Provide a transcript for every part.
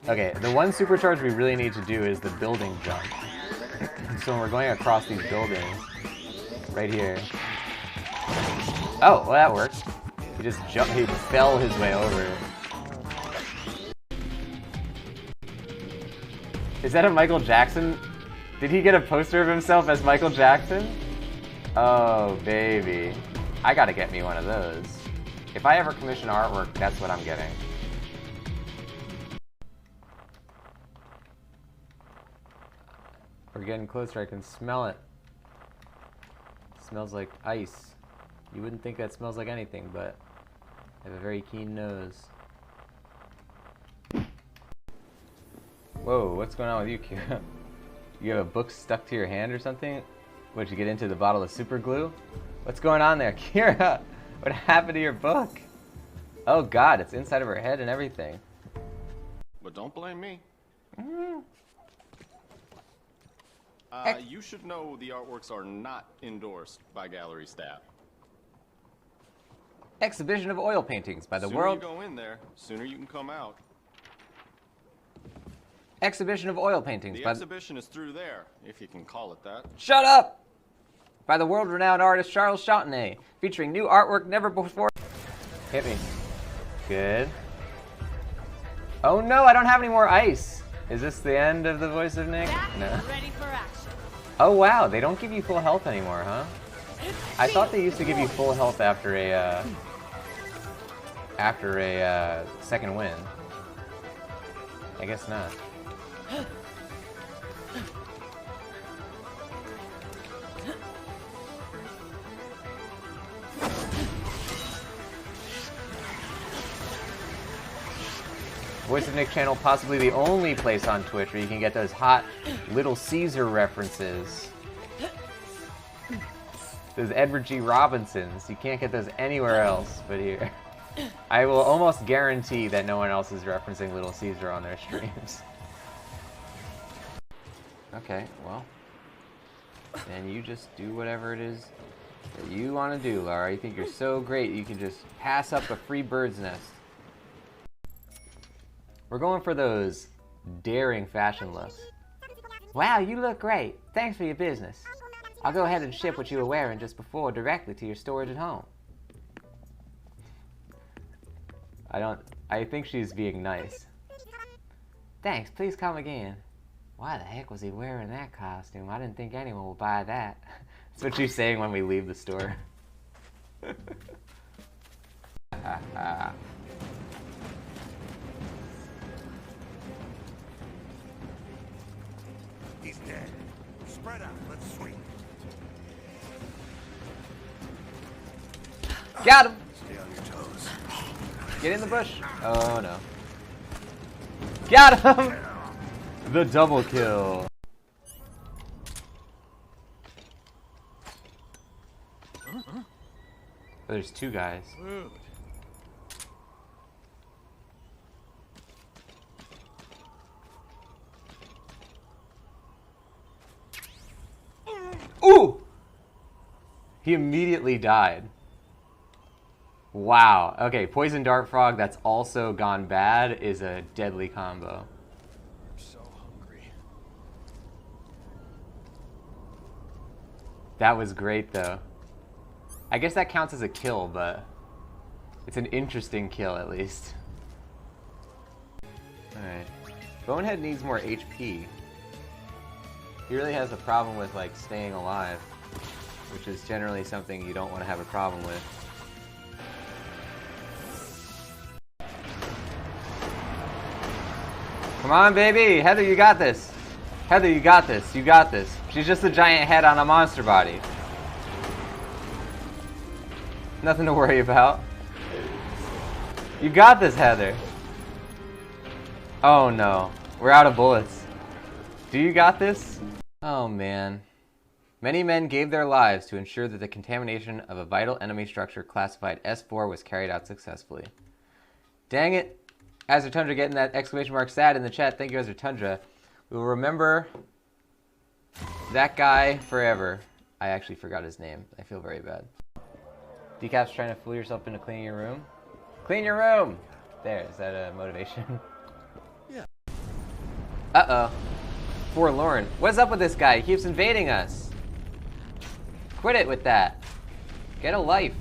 Okay, the one supercharge we really need to do is the building jump. So when we're going across these buildings, right here. Oh, well that worked. He just jumped, he fell his way over it. Is that a Michael Jackson? Did he get a poster of himself as Michael Jackson? Oh, baby. I gotta get me one of those. If I ever commission artwork, that's what I'm getting. We're getting closer, I can smell it. It smells like ice. You wouldn't think that smells like anything, but I have a very keen nose. Whoa, what's going on with you, Kira? You have a book stuck to your hand or something? What'd you get into, the bottle of super glue? What's going on there, Kira? What happened to your book? Oh god, it's inside of her head and everything. But don't blame me. You should know the artworks are not endorsed by gallery staff. Exhibition of oil paintings by the Sooner world. you go in there, sooner you can come out. Exhibition of oil paintings The by exhibition is through there, if you can call it that. Shut up! By the world-renowned artist Charles Chantenay, featuring new artwork never before. Hit me. Good. Oh no, I don't have any more ice. Is this the end of the voice of Nick? No. Ready for action. Oh wow, they don't give you full health anymore, huh? I thought they used to give you full health after a second win. I guess not. Voice of Nick channel, possibly the only place on Twitch where you can get those hot Little Caesar references. Those Edward G. Robinsons. You can't get those anywhere else but here. I will almost guarantee that no one else is referencing Little Caesar on their streams. Okay, well. Then you just do whatever it is that you want to do, Laura. You think you're so great you can just pass up a free bird's nest. We're going for those daring fashion looks. Wow, you look great. Thanks for your business. I'll go ahead and ship what you were wearing just before directly to your storage at home. I think she's being nice. Thanks, please come again. Why the heck was he wearing that costume? I didn't think anyone would buy that. That's what she's saying when we leave the store. He's dead. Spread out, let's swing. Got him! Stay on your toes. Get in the bush. Oh no. Got him! The double kill. There's two guys. Ooh! He immediately died. Wow. Okay, Poison Dart Frog that's also gone bad is a deadly combo. I'm so hungry. That was great though. I guess that counts as a kill, but it's an interesting kill at least. Alright. Bonehead needs more HP. He really has a problem with like staying alive, which is generally something you don't want to have a problem with. Come on, baby! Heather, you got this! Heather, you got this. You got this. She's just a giant head on a monster body. Nothing to worry about. You got this, Heather. Oh no. We're out of bullets. Do you got this? Oh man. Many men gave their lives to ensure that the contamination of a vital enemy structure classified S4 was carried out successfully. Dang it. Azure Tundra getting that exclamation mark sad in the chat. Thank you, Azure Tundra. We will remember that guy forever. I actually forgot his name. I feel very bad. Decap's trying to fool yourself into cleaning your room. Clean your room! There, is that a motivation? Yeah. Uh-oh. Forlorn. What's up with this guy? He keeps invading us. Quit it with that. Get a life.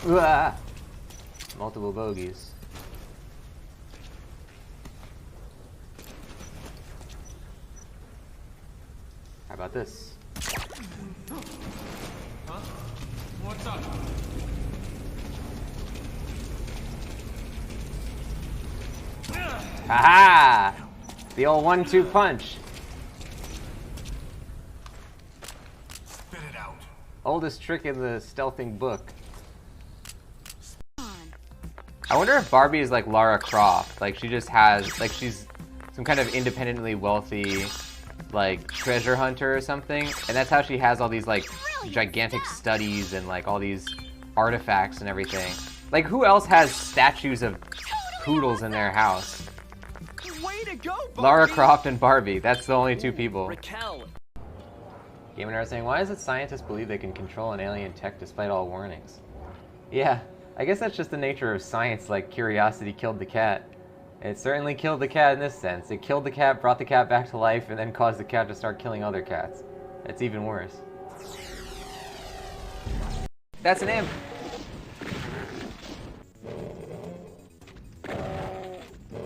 Uah. Multiple bogeys. How about this? Huh? What's up? Haha! The old 1-2 punch. Spit it out. Oldest trick in the stealthing book. I wonder if Barbie is like Lara Croft. Like she just has, like she's some kind of independently wealthy, like treasure hunter or something. And that's how she has all these like gigantic studies and like all these artifacts and everything. Like who else has statues of poodles in their house? Way to go, Barbie. Lara Croft and Barbie. That's the only two people. Raquel. Game Nerd saying, why is it scientists believe they can control an alien tech despite all warnings? Yeah, I guess that's just the nature of science, like curiosity killed the cat. It certainly killed the cat in this sense. It killed the cat, brought the cat back to life, and then caused the cat to start killing other cats. It's even worse. That's an imp!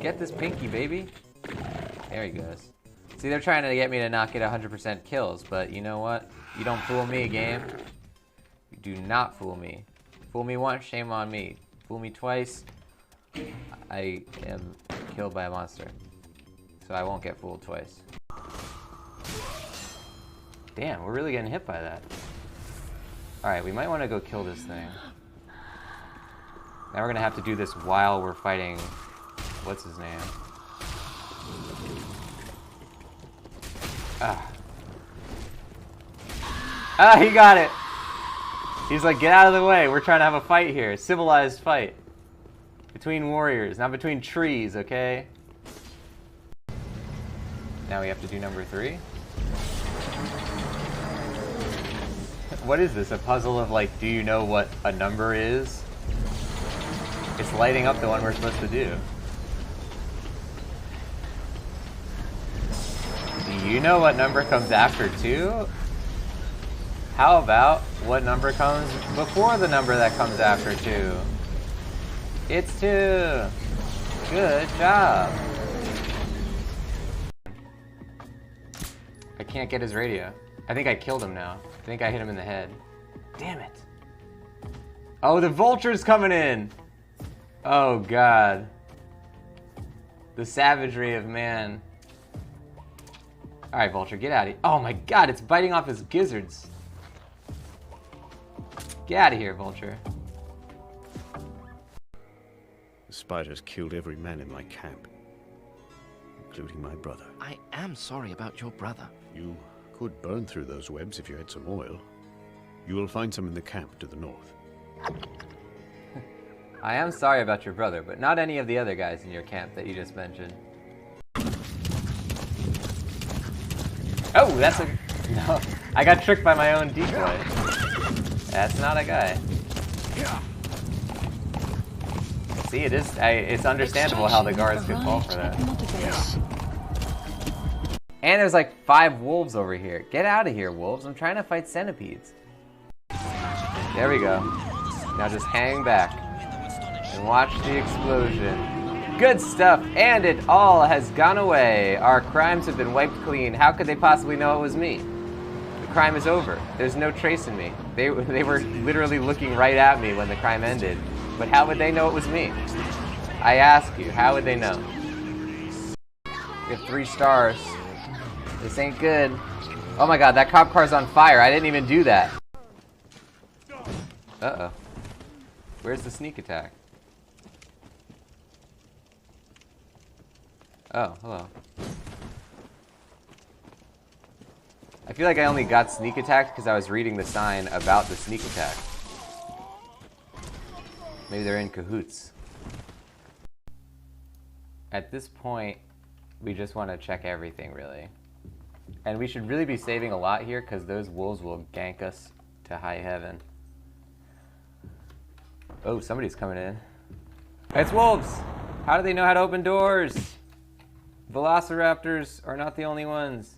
Get this pinky, baby. There he goes. See, they're trying to get me to not get 100% kills, but you know what? You don't fool me, game. You do not fool me. Fool me once, shame on me. Fool me twice, I am killed by a monster. So I won't get fooled twice. Damn, we're really getting hit by that. Alright, we might want to go kill this thing. Now we're gonna have to do this while we're fighting... what's his name? Ah, he got it! He's like, get out of the way. We're trying to have a fight here. Civilized fight. Between warriors, not between trees, okay? Now we have to do number 3. What is this? A puzzle of like, do you know what a number is? It's lighting up the one we're supposed to do. Do you know what number comes after 2? How about what number comes before the number that comes after 2? It's 2. Good job. I can't get his radio. I think I killed him now. I think I hit him in the head. Damn it. Oh, the vulture's coming in. Oh, God. The savagery of man. All right, vulture, get out of here. Oh, my God, it's biting off his gizzards. Get out of here, vulture. The spiders killed every man in my camp, including my brother. I am sorry about your brother. You could burn through those webs if you had some oil. You will find some in the camp to the north. I am sorry about your brother, but not any of the other guys in your camp that you just mentioned. Oh, that's a... No, I got tricked by my own decoy. That's not a guy. See, it's understandable how the guards could fall for that. And there's like 5 wolves over here. Get out of here, wolves. I'm trying to fight centipedes. There we go. Now just hang back and watch the explosion. Good stuff, and it all has gone away. Our crimes have been wiped clean. How could they possibly know it was me? The crime is over. There's no trace in me. They were literally looking right at me when the crime ended. But how would they know it was me? I ask you, how would they know? We have 3 stars. This ain't good. Oh my God, that cop car's on fire. I didn't even do that. Uh-oh. Where's the sneak attack? Oh, hello. I feel like I only got sneak attacked because I was reading the sign about the sneak attack. Maybe they're in cahoots. At this point, we just want to check everything, really. And we should really be saving a lot here because those wolves will gank us to high heaven. Oh, somebody's coming in. It's wolves! How do they know how to open doors? Velociraptors are not the only ones.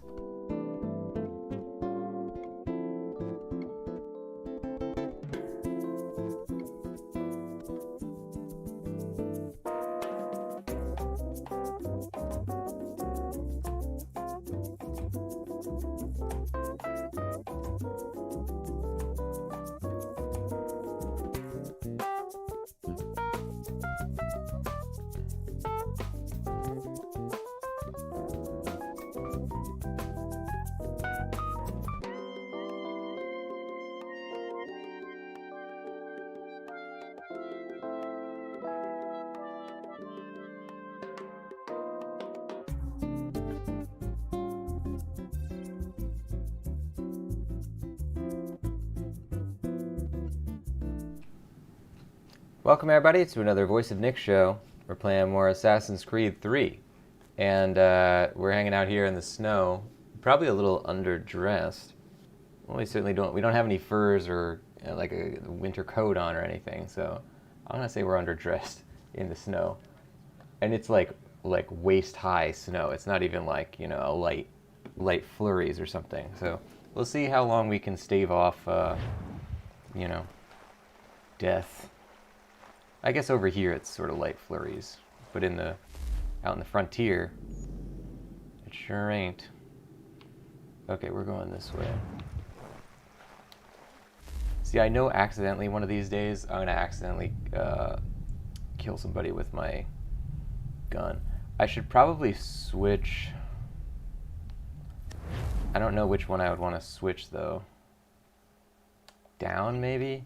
Welcome everybody to another Voice of Nick show. We're playing more Assassin's Creed 3. And we're hanging out here in the snow, probably a little underdressed. Well, we don't have any furs or like a winter coat on or anything, so I'm gonna say we're underdressed in the snow. And it's like waist high snow. It's not even like, you know, a light flurries or something. So we'll see how long we can stave off, you know, death. I guess over here it's sort of light flurries, but out in the frontier, it sure ain't. Okay, we're going this way. See, I know accidentally one of these days I'm gonna accidentally kill somebody with my gun. I should probably switch. I don't know which one I would want to switch though. Down maybe?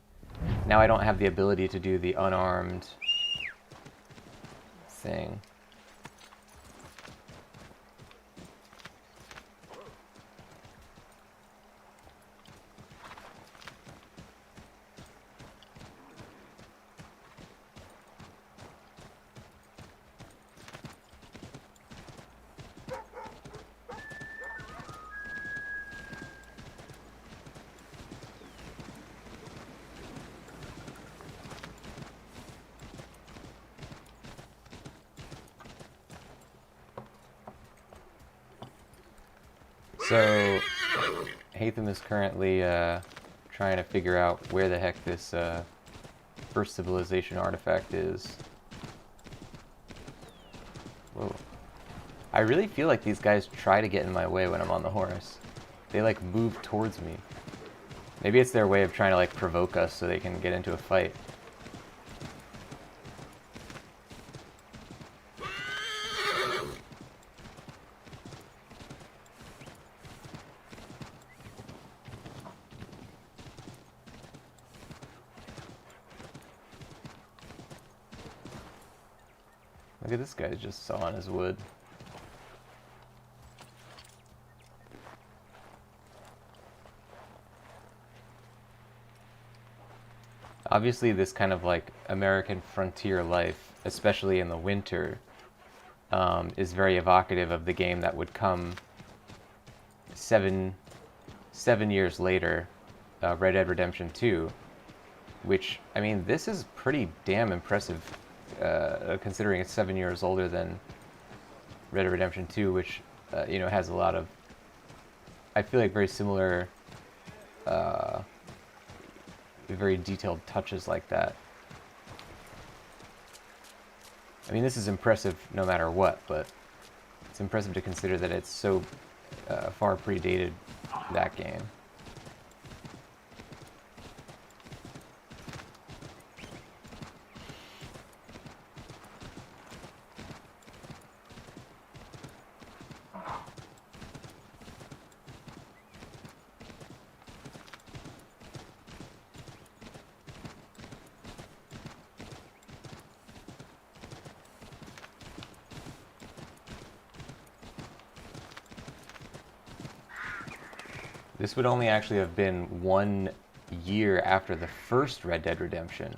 Now I don't have the ability to do the unarmed thing. So, Hatham is currently trying to figure out where the heck this First Civilization artifact is. Whoa. I really feel like these guys try to get in my way when I'm on the horse. They like move towards me. Maybe it's their way of trying to like provoke us so they can get into a fight. Look at this guy just sawing his wood. Obviously this kind of like American frontier life, especially in the winter, is very evocative of the game that would come seven years later, Red Dead Redemption 2, which, I mean, this is pretty damn impressive. Considering it's 7 years older than Red Dead Redemption 2, which, you know, has a lot of, I feel like, very similar, very detailed touches like that. I mean, this is impressive no matter what, but it's impressive to consider that it's so far predated that game. This would only actually have been 1 year after the first Red Dead Redemption,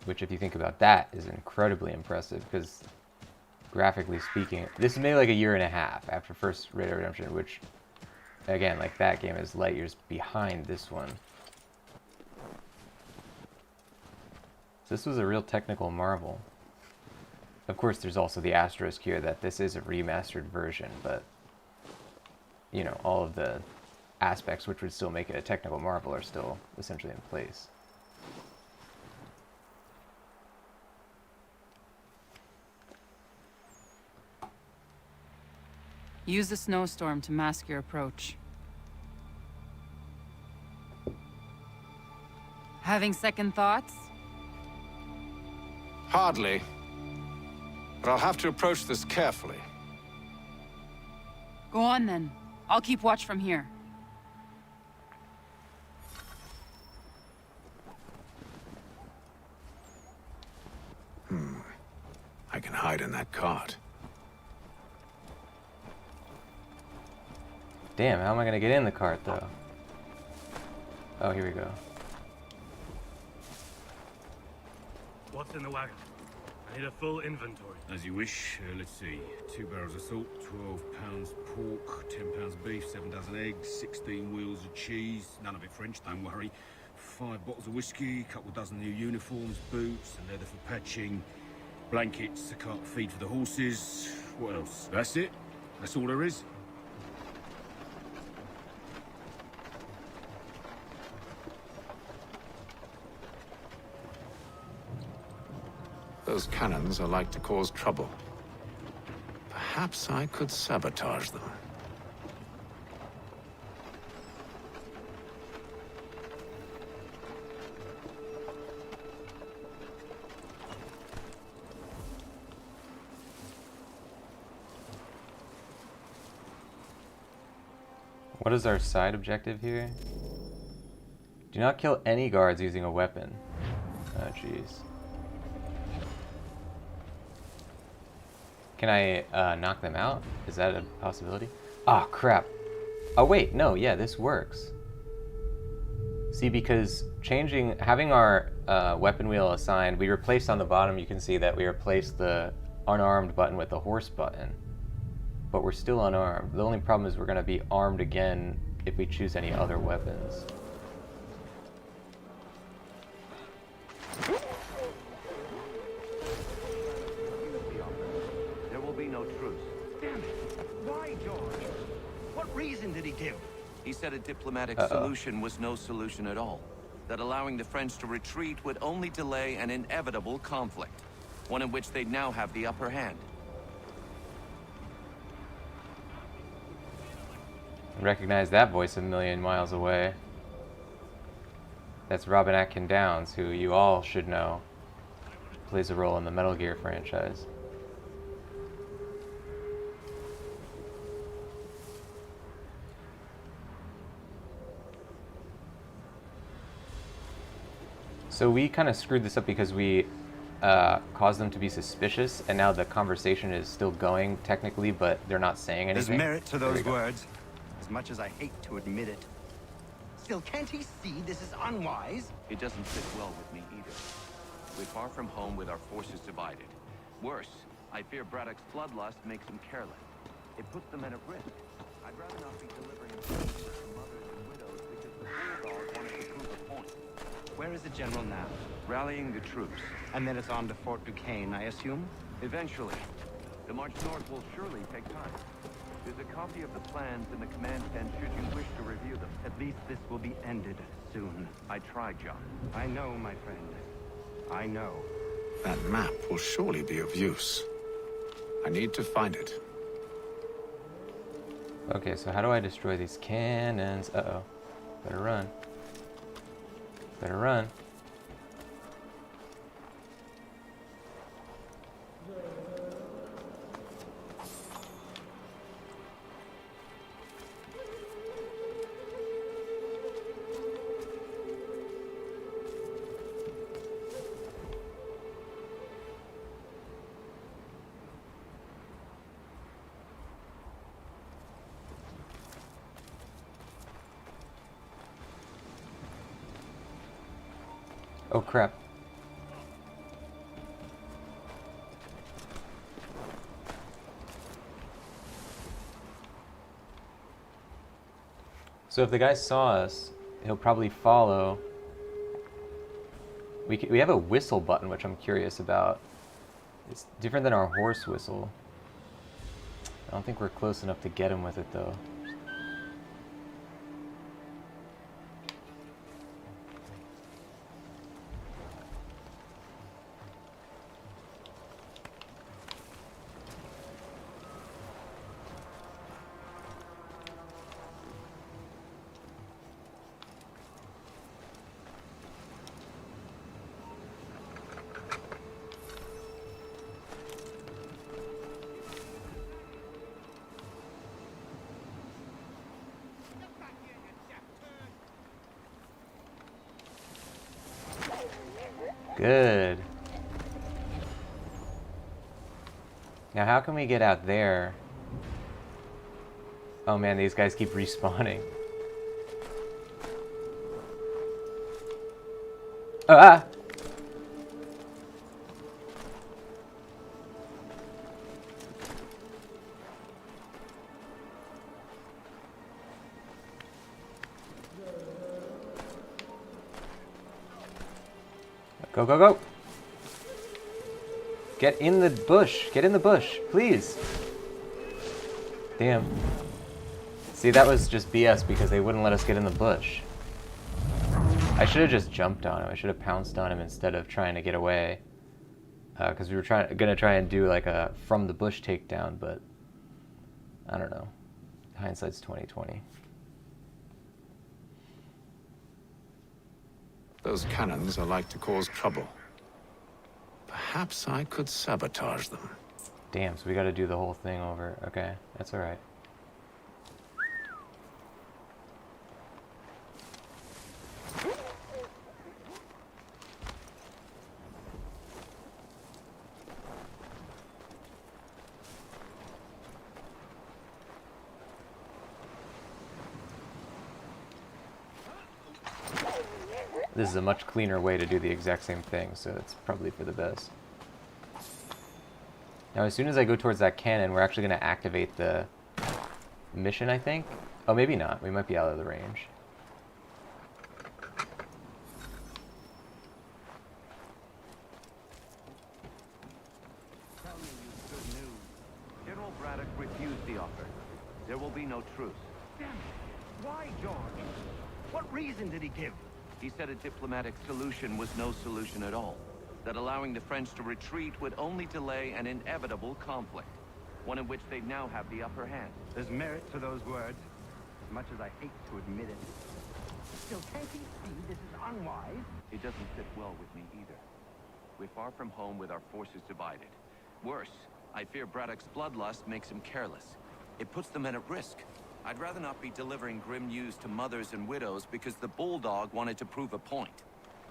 which, if you think about that, is incredibly impressive, because graphically speaking, this is maybe like 1.5 years after first Red Dead Redemption, which, again, like, that game is light years behind this one. So this was a real technical marvel. Of course, there's also the asterisk here that this is a remastered version, but, you know, all of the aspects which would still make it a technical marvel are still essentially in place. Use the snowstorm to mask your approach. Having second thoughts? Hardly. But I'll have to approach this carefully. Go on then. I'll keep watch from here. I can hide in that cart. Damn, how am I gonna get in the cart, though? Oh, here we go. What's in the wagon? I need a full inventory. As you wish. Let's see. 2 barrels of salt, 12 pounds pork, 10 pounds beef, 7 dozen eggs, 16 wheels of cheese. None of it French, don't worry. 5 bottles of whiskey, couple dozen new uniforms, boots, and leather for patching, blankets, a cart feed for the horses. What else? That's it? That's all there is? Those cannons are like to cause trouble. Perhaps I could sabotage them. What is our side objective here? Do not kill any guards using a weapon. Oh, jeez. Can I knock them out? Is that a possibility? Ah, crap. Oh, wait, no, yeah, this works. See, because having our weapon wheel assigned, we replaced on the bottom, you can see that we replaced the unarmed button with the horse button. But we're still unarmed. The only problem is we're going to be armed again if we choose any other weapons. There will be no truce. Damn it! Why, George? What reason did he give? He said a diplomatic solution was no solution at all. That allowing the French to retreat would only delay an inevitable conflict. One in which they'd now have the upper hand. Recognize that voice a million miles away. That's Robin Atkin Downes, who you all should know plays a role in the Metal Gear franchise. So we kind of screwed this up because we caused them to be suspicious, and now the conversation is still going technically, but they're not saying anything. There's merit to those words, as much as I hate to admit it. Still, can't he see this is unwise? It doesn't sit well with me either. We're far from home with our forces divided. Worse, I fear Braddock's bloodlust makes him careless. It puts the men at risk. I'd rather not be delivering information to mothers and widows because the bulldog wanted to prove a point. Where is the general now? Rallying the troops. And then it's on to Fort Duquesne, I assume? Eventually. The march north will surely take time. There's a copy of the plans in the command tent should you wish to review them. At least this will be ended soon. I tried, John. I know, my friend. I know. That map will surely be of use. I need to find it. Okay, so how do I destroy these cannons? Uh-oh. Better run. Better run. Oh crap. So if the guy saw us, he'll probably follow. We have a whistle button, which I'm curious about. It's different than our horse whistle. I don't think we're close enough to get him with it, though. Good. Now how can we get out there? Oh man, these guys keep respawning. Ah! Go, go, go! Get in the bush! Get in the bush, please! Damn. See, that was just BS because they wouldn't let us get in the bush. I should have just jumped on him. I should have pounced on him instead of trying to get away. Because we were gonna try and do like a from the bush takedown, but I don't know. Hindsight's 20/20. Those cannons are like to cause trouble. Perhaps I could sabotage them. Damn, so we gotta do the whole thing over. Okay, that's alright. This is a much cleaner way to do the exact same thing, so it's probably for the best. Now, as soon as I go towards that cannon, we're actually going to activate the mission, I think. Oh, maybe not. We might be out of the range. Tell me you good news. General Braddock refused the offer. There will be no truce. Damn it. Why, George? What reason did he give? He said a diplomatic solution was no solution at all. That allowing the French to retreat would only delay an inevitable conflict. One in which they now have the upper hand. There's merit to those words, as much as I hate to admit it. Still, can't he see this is unwise? It doesn't sit well with me either. We're far from home with our forces divided. Worse, I fear Braddock's bloodlust makes him careless. It puts the men at risk. I'd rather not be delivering grim news to mothers and widows because the Bulldog wanted to prove a point.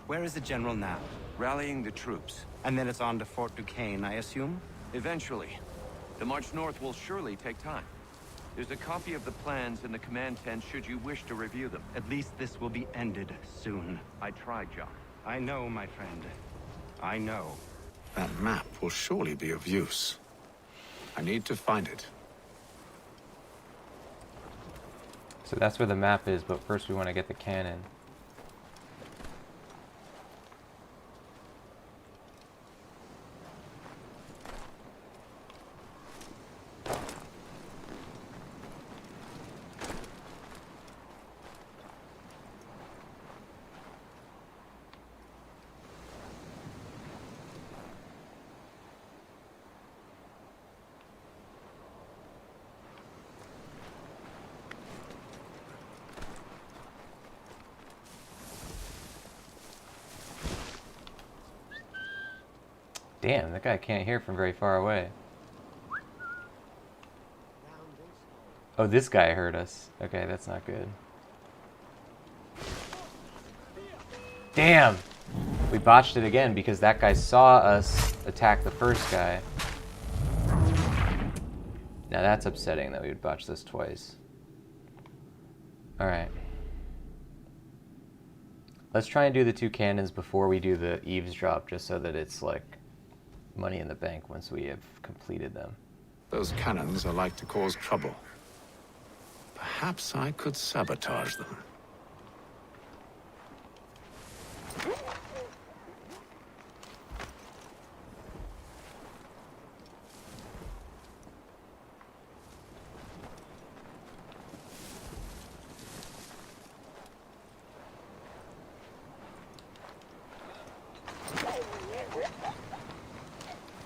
Where is the general now? Rallying the troops. And then it's on to Fort Duquesne, I assume? Eventually. The march north will surely take time. There's a copy of the plans in the command tent should you wish to review them. At least this will be ended soon. I tried, John. I know, my friend. I know. That map will surely be of use. I need to find it. So that's where the map is, but first we want to get the cannon. Damn, that guy can't hear from very far away. Oh, this guy heard us. Okay, that's not good. Damn! We botched it again because that guy saw us attack the first guy. Now that's upsetting that we would botch this twice. Alright. Let's try and do the two cannons before we do the eavesdrop, just so that it's like money in the bank once we have completed them. Those cannons are like to cause trouble. Perhaps I could sabotage them.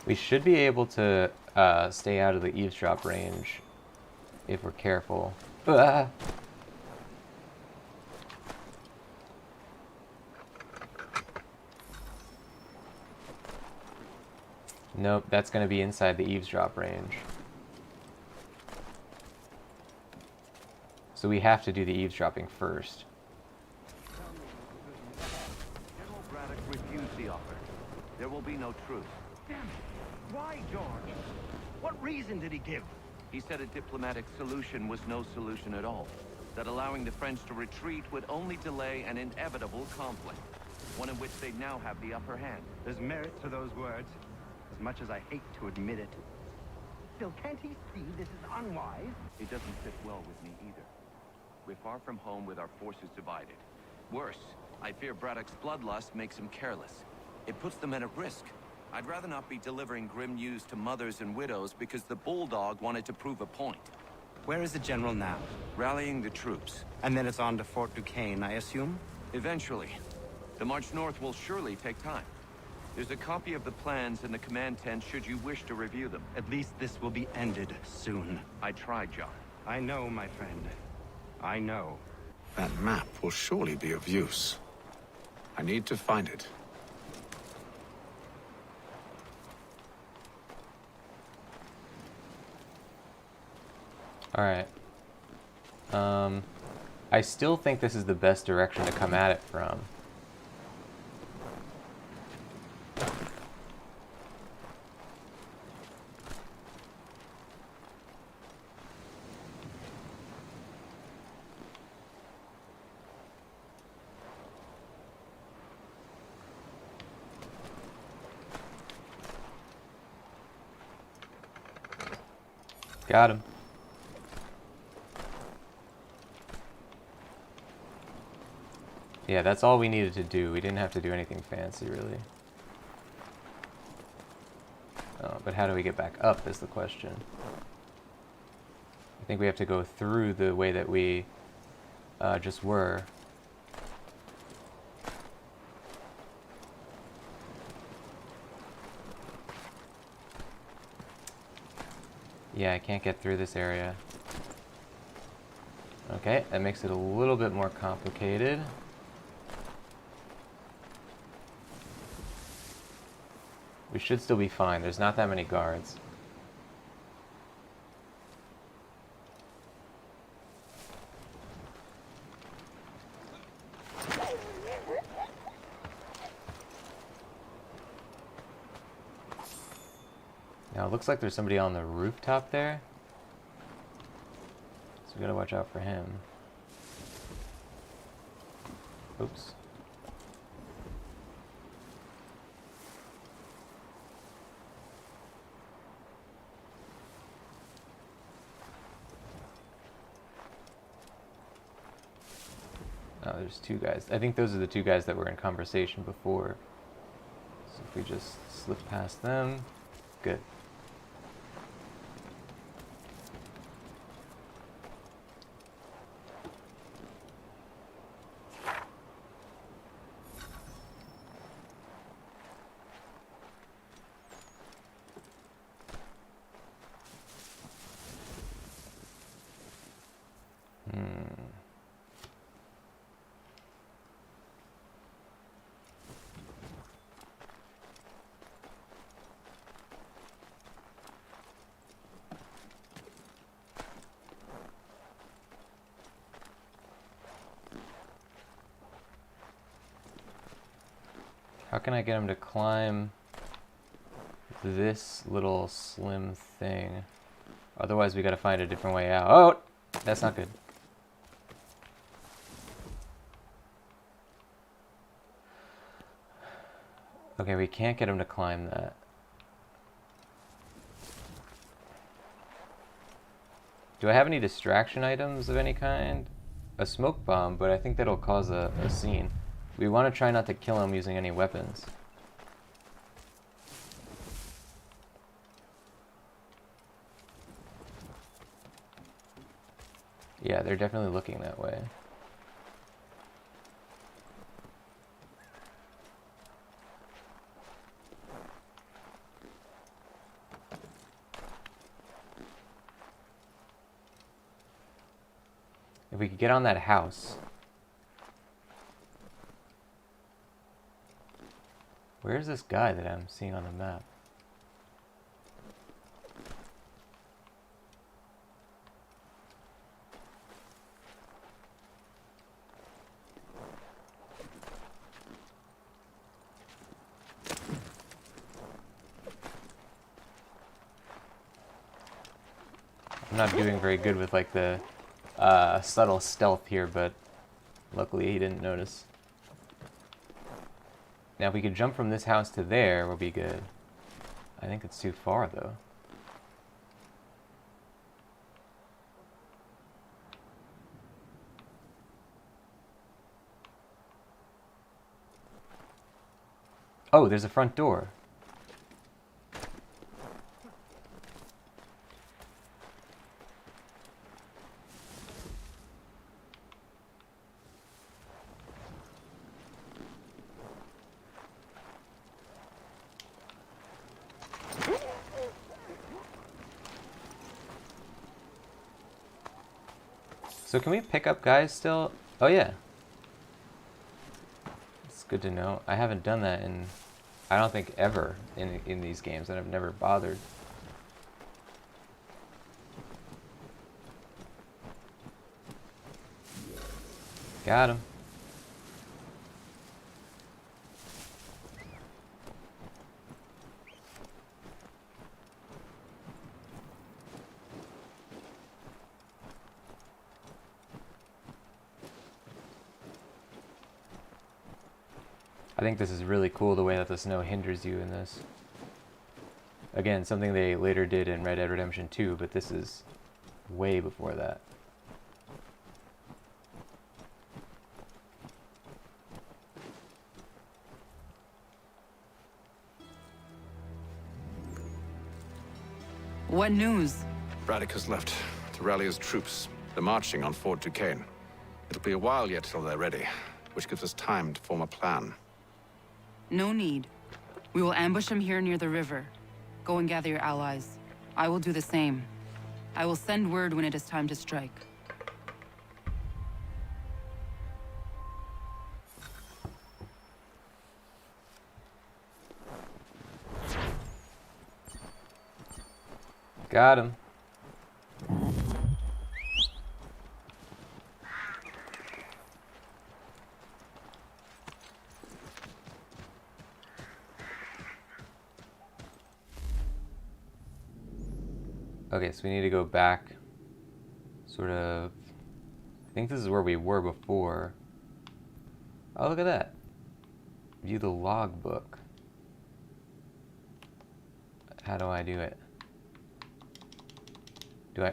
We should be able to stay out of the eavesdrop range if we're careful. Ah! Nope, that's going to be inside the eavesdrop range. So we have to do the eavesdropping first. General Braddock refused the offer. There will be no truce. Damn it! Why, George? What reason did he give? He said a diplomatic solution was no solution at all. That allowing the French to retreat would only delay an inevitable conflict. One in which they now have the upper hand. There's merit to those words, as much as I hate to admit it. Still, can't he see this is unwise? It doesn't fit well with me either. We're far from home with our forces divided. Worse, I fear Braddock's bloodlust makes him careless. It puts the men at risk. I'd rather not be delivering grim news to mothers and widows because the Bulldog wanted to prove a point. Where is the general now? Rallying the troops. And then it's on to Fort Duquesne, I assume? Eventually. The march north will surely take time. There's a copy of the plans in the command tent should you wish to review them. At least this will be ended soon. I tried, John. I know, my friend. I know. That map will surely be of use. I need to find it. Alright. I still think this is the best direction to come at it from. Got him. Yeah, that's all we needed to do. We didn't have to do anything fancy, really. Oh, but how do we get back up is the question. I think we have to go through the way that we just were. Yeah, I can't get through this area. Okay, that makes it a little bit more complicated. We should still be fine. There's not that many guards. Now it looks like there's somebody on the rooftop there. So we gotta watch out for him. Oops. Oh, there's two guys. I think those are the two guys that were in conversation before. So if we just slip past them, good. How can I get him to climb this little slim thing? Otherwise we gotta find a different way out. Oh! That's not good. Okay, we can't get him to climb that. Do I have any distraction items of any kind? A smoke bomb, but I think that'll cause a scene. We want to try not to kill him using any weapons. Yeah, they're definitely looking that way. If we could get on that house. Where's this guy that I'm seeing on the map? I'm not doing very good with like the subtle stealth here, but luckily he didn't notice. Now if we could jump from this house to there, we'll be good. I think it's too far though. Oh, there's a front door. So can we pick up guys still? Oh yeah. It's good to know. I haven't done that in, I don't think ever in these games, and I've never bothered. Got him. I think this is really cool, the way that the snow hinders you in this. Again, something they later did in Red Dead Redemption 2, but this is way before that. What news? Braddock has left to rally his troops. They're marching on Fort Duquesne. It'll be a while yet till they're ready, which gives us time to form a plan. No need. We will ambush them here near the river. Go and gather your allies. I will do the same. I will send word when it is time to strike. Got him. Okay, so we need to go back, sort of, I think this is where we were before. Oh, look at that. View the logbook. How do I do it?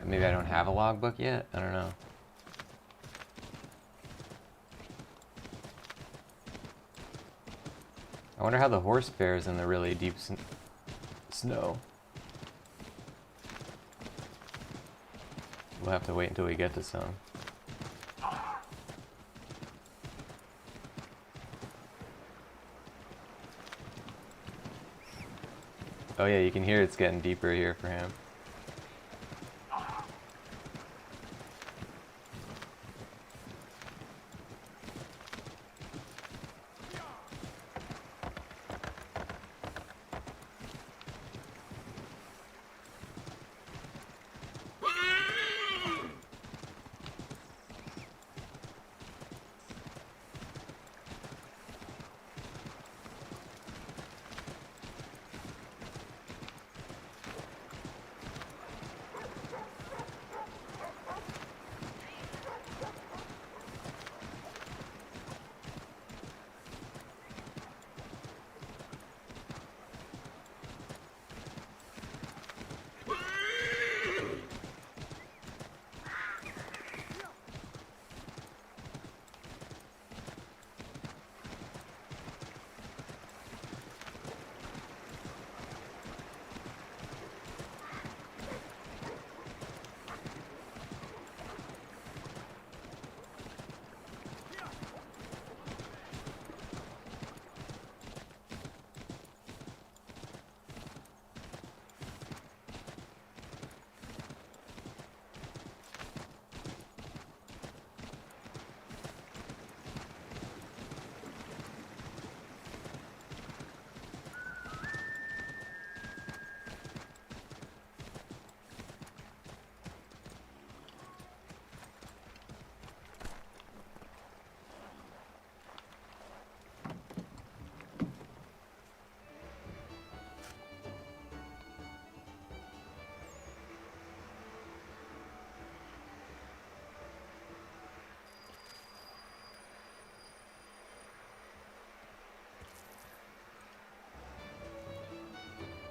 Maybe I don't have a logbook yet? I don't know. I wonder how the horse fares in the really deep snow. We'll have to wait until we get to some. Oh yeah, you can hear it's getting deeper here for him.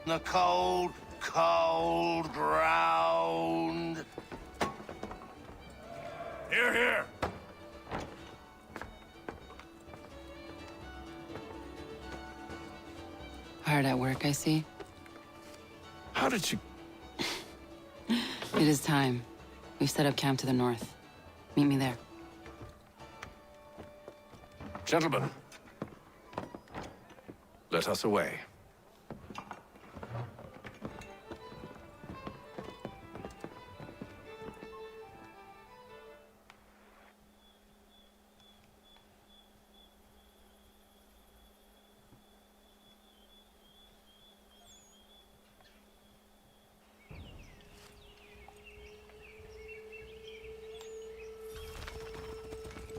The cold, cold ground. Here, here! Hard at work, I see. How did you... It is time. We've set up camp to the north. Meet me there. Gentlemen, let us away.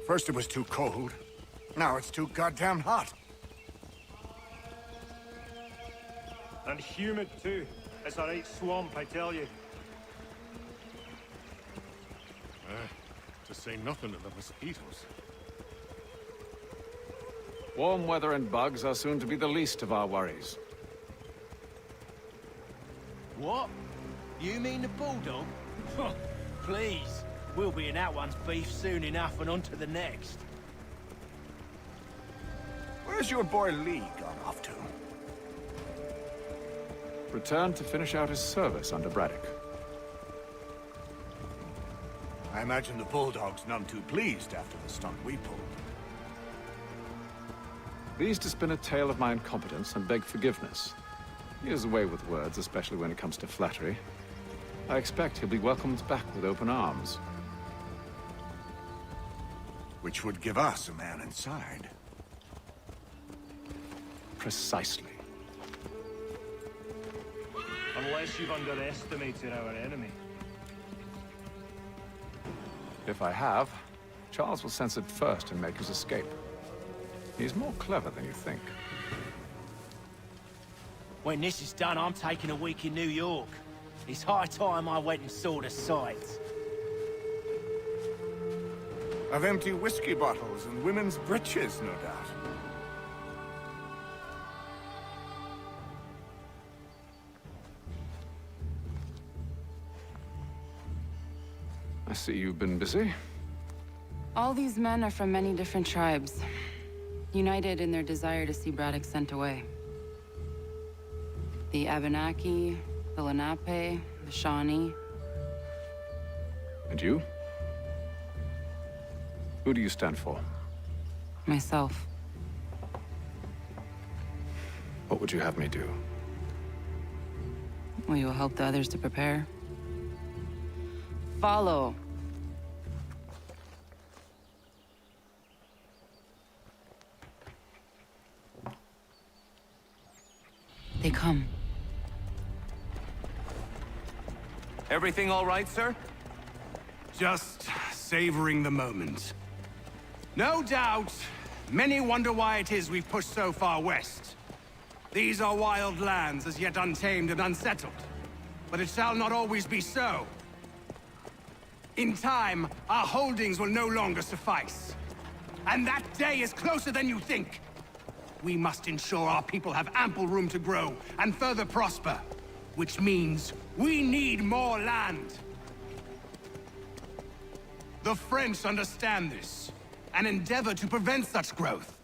First it was too cold. Now it's too goddamn hot. And humid too. It's a right swamp, I tell you. To say nothing of the mosquitoes. Warm weather and bugs are soon to be the least of our worries. What? You mean the bulldog? Please. We'll be in that one's beef soon enough and on to the next. Where's your boy Lee gone off to? Returned to finish out his service under Braddock. I imagine the bulldog's none too pleased after the stunt we pulled. Pleased to spin a tale of my incompetence and beg forgiveness. He has a way with words, especially when it comes to flattery. I expect he'll be welcomed back with open arms. Which would give us a man inside. Precisely. Unless you've underestimated our enemy. If I have, Charles will sense it first and make his escape. He's more clever than you think. When this is done, I'm taking a week in New York. It's high time I went and saw the sights. Of empty whiskey bottles and women's breeches, no doubt. I see you've been busy. All these men are from many different tribes, united in their desire to see Braddock sent away. The Abenaki, the Lenape, the Shawnee. And you? Who do you stand for? Myself. What would you have me do? Will you help the others to prepare? Follow. They come. Everything all right, sir? Just savoring the moment. No doubt, many wonder why it is we've pushed so far west. These are wild lands, as yet untamed and unsettled. But it shall not always be so. In time, our holdings will no longer suffice. And that day is closer than you think. We must ensure our people have ample room to grow and further prosper. Which means we need more land. The French understand this, and endeavor to prevent such growth.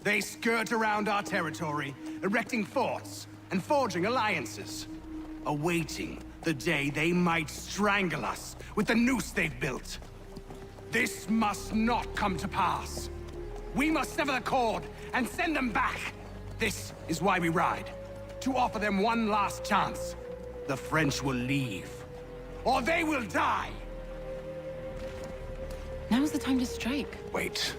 They skirt around our territory, erecting forts and forging alliances, awaiting the day they might strangle us with the noose they've built. This must not come to pass. We must sever the cord and send them back. This is why we ride, to offer them one last chance. The French will leave, or they will die. Now's the time to strike. Wait.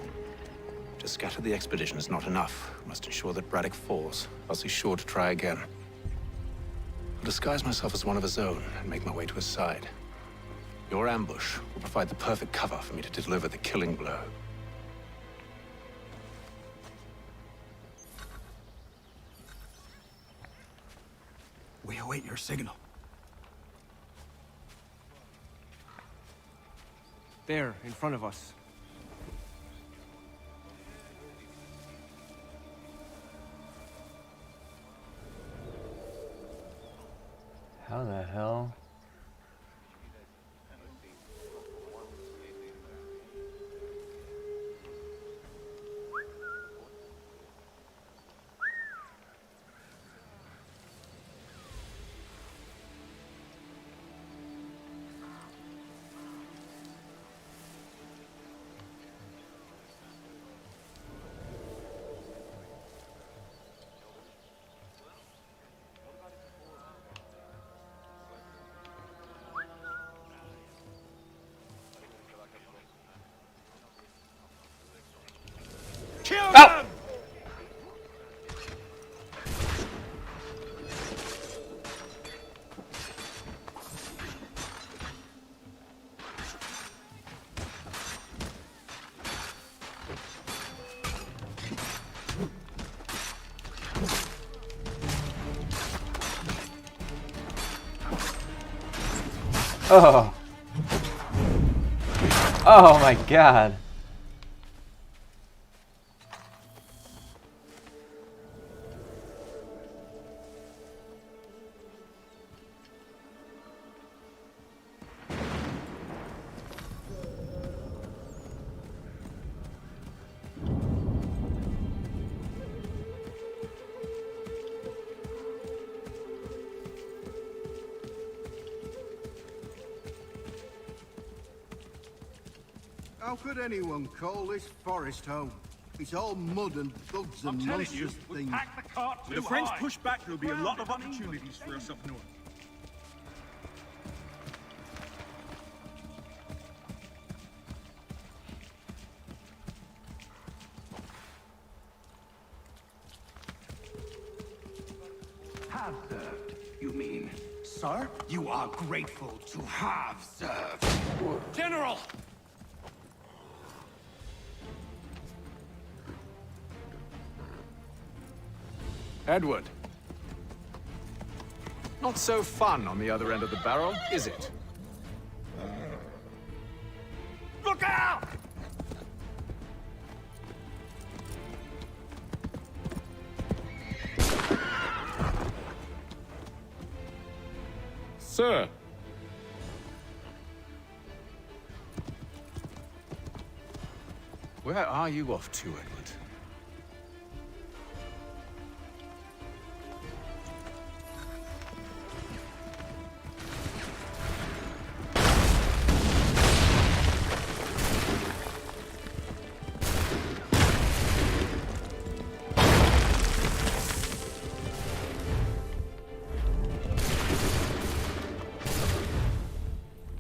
To scatter the expedition is not enough. We must ensure that Braddock falls, else he's sure to try again. I'll disguise myself as one of his own and make my way to his side. Your ambush will provide the perfect cover for me to deliver the killing blow. We await your signal. There, in front of us. How the hell? Kill Oh! them! Oh. Oh my god. How could anyone call this forest home? It's all mud and bugs and telling you, monstrous we things. packed the cart With the French push back, there'll be a lot of opportunities for us up north. Have served, you mean? Sir, you are grateful to have served. General! Edward. Not so fun on the other end of the barrel, is it? Look out! Sir. Where are you off to, Edward?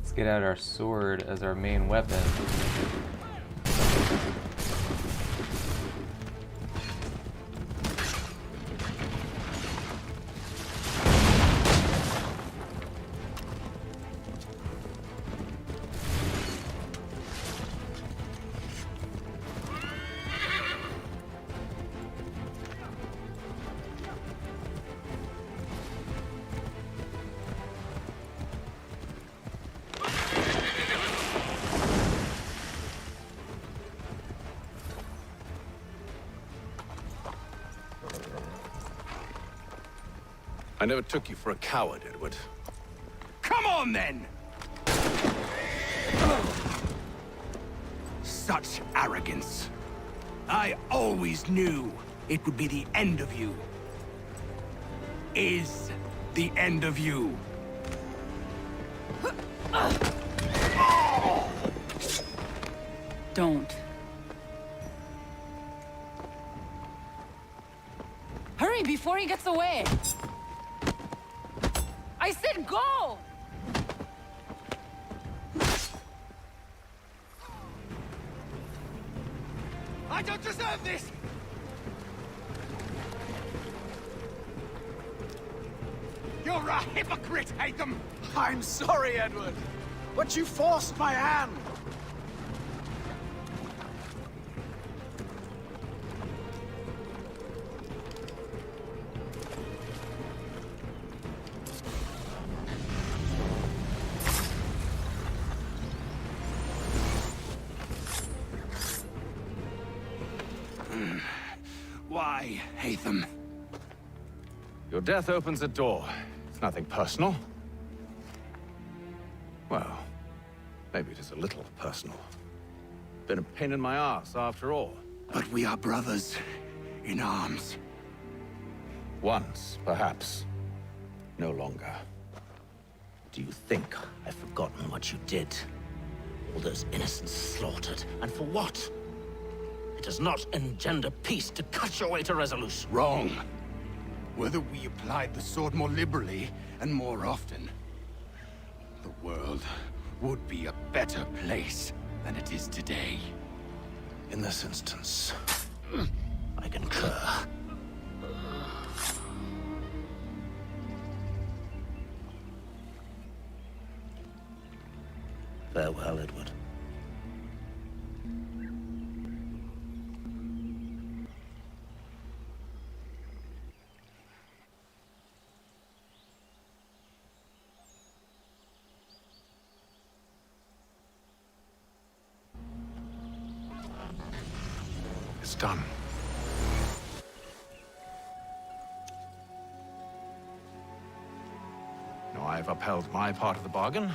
Let's get out our sword as our main weapon. I never took you for a coward, Edward. Come on, then! Such arrogance. I always knew it would be the end of you. Is the end of you. Don't. Hurry before he gets away! I said go! I don't deserve this! You're a hypocrite, Haytham! I'm sorry, Edward, but you forced my hand. Why, Haytham? Your death opens a door. It's nothing personal. Well, maybe it is a little personal. Been a pain in my ass, after all. But we are brothers in arms. Once, perhaps. No longer. Do you think I've forgotten what you did? All those innocents slaughtered, and for what? It does not engender peace to cut your way to resolution. Wrong. Whether we applied the sword more liberally and more often, the world would be a better place than it is today. In this instance, I concur. Farewell, Edward. it's done. Now I have upheld my part of the bargain.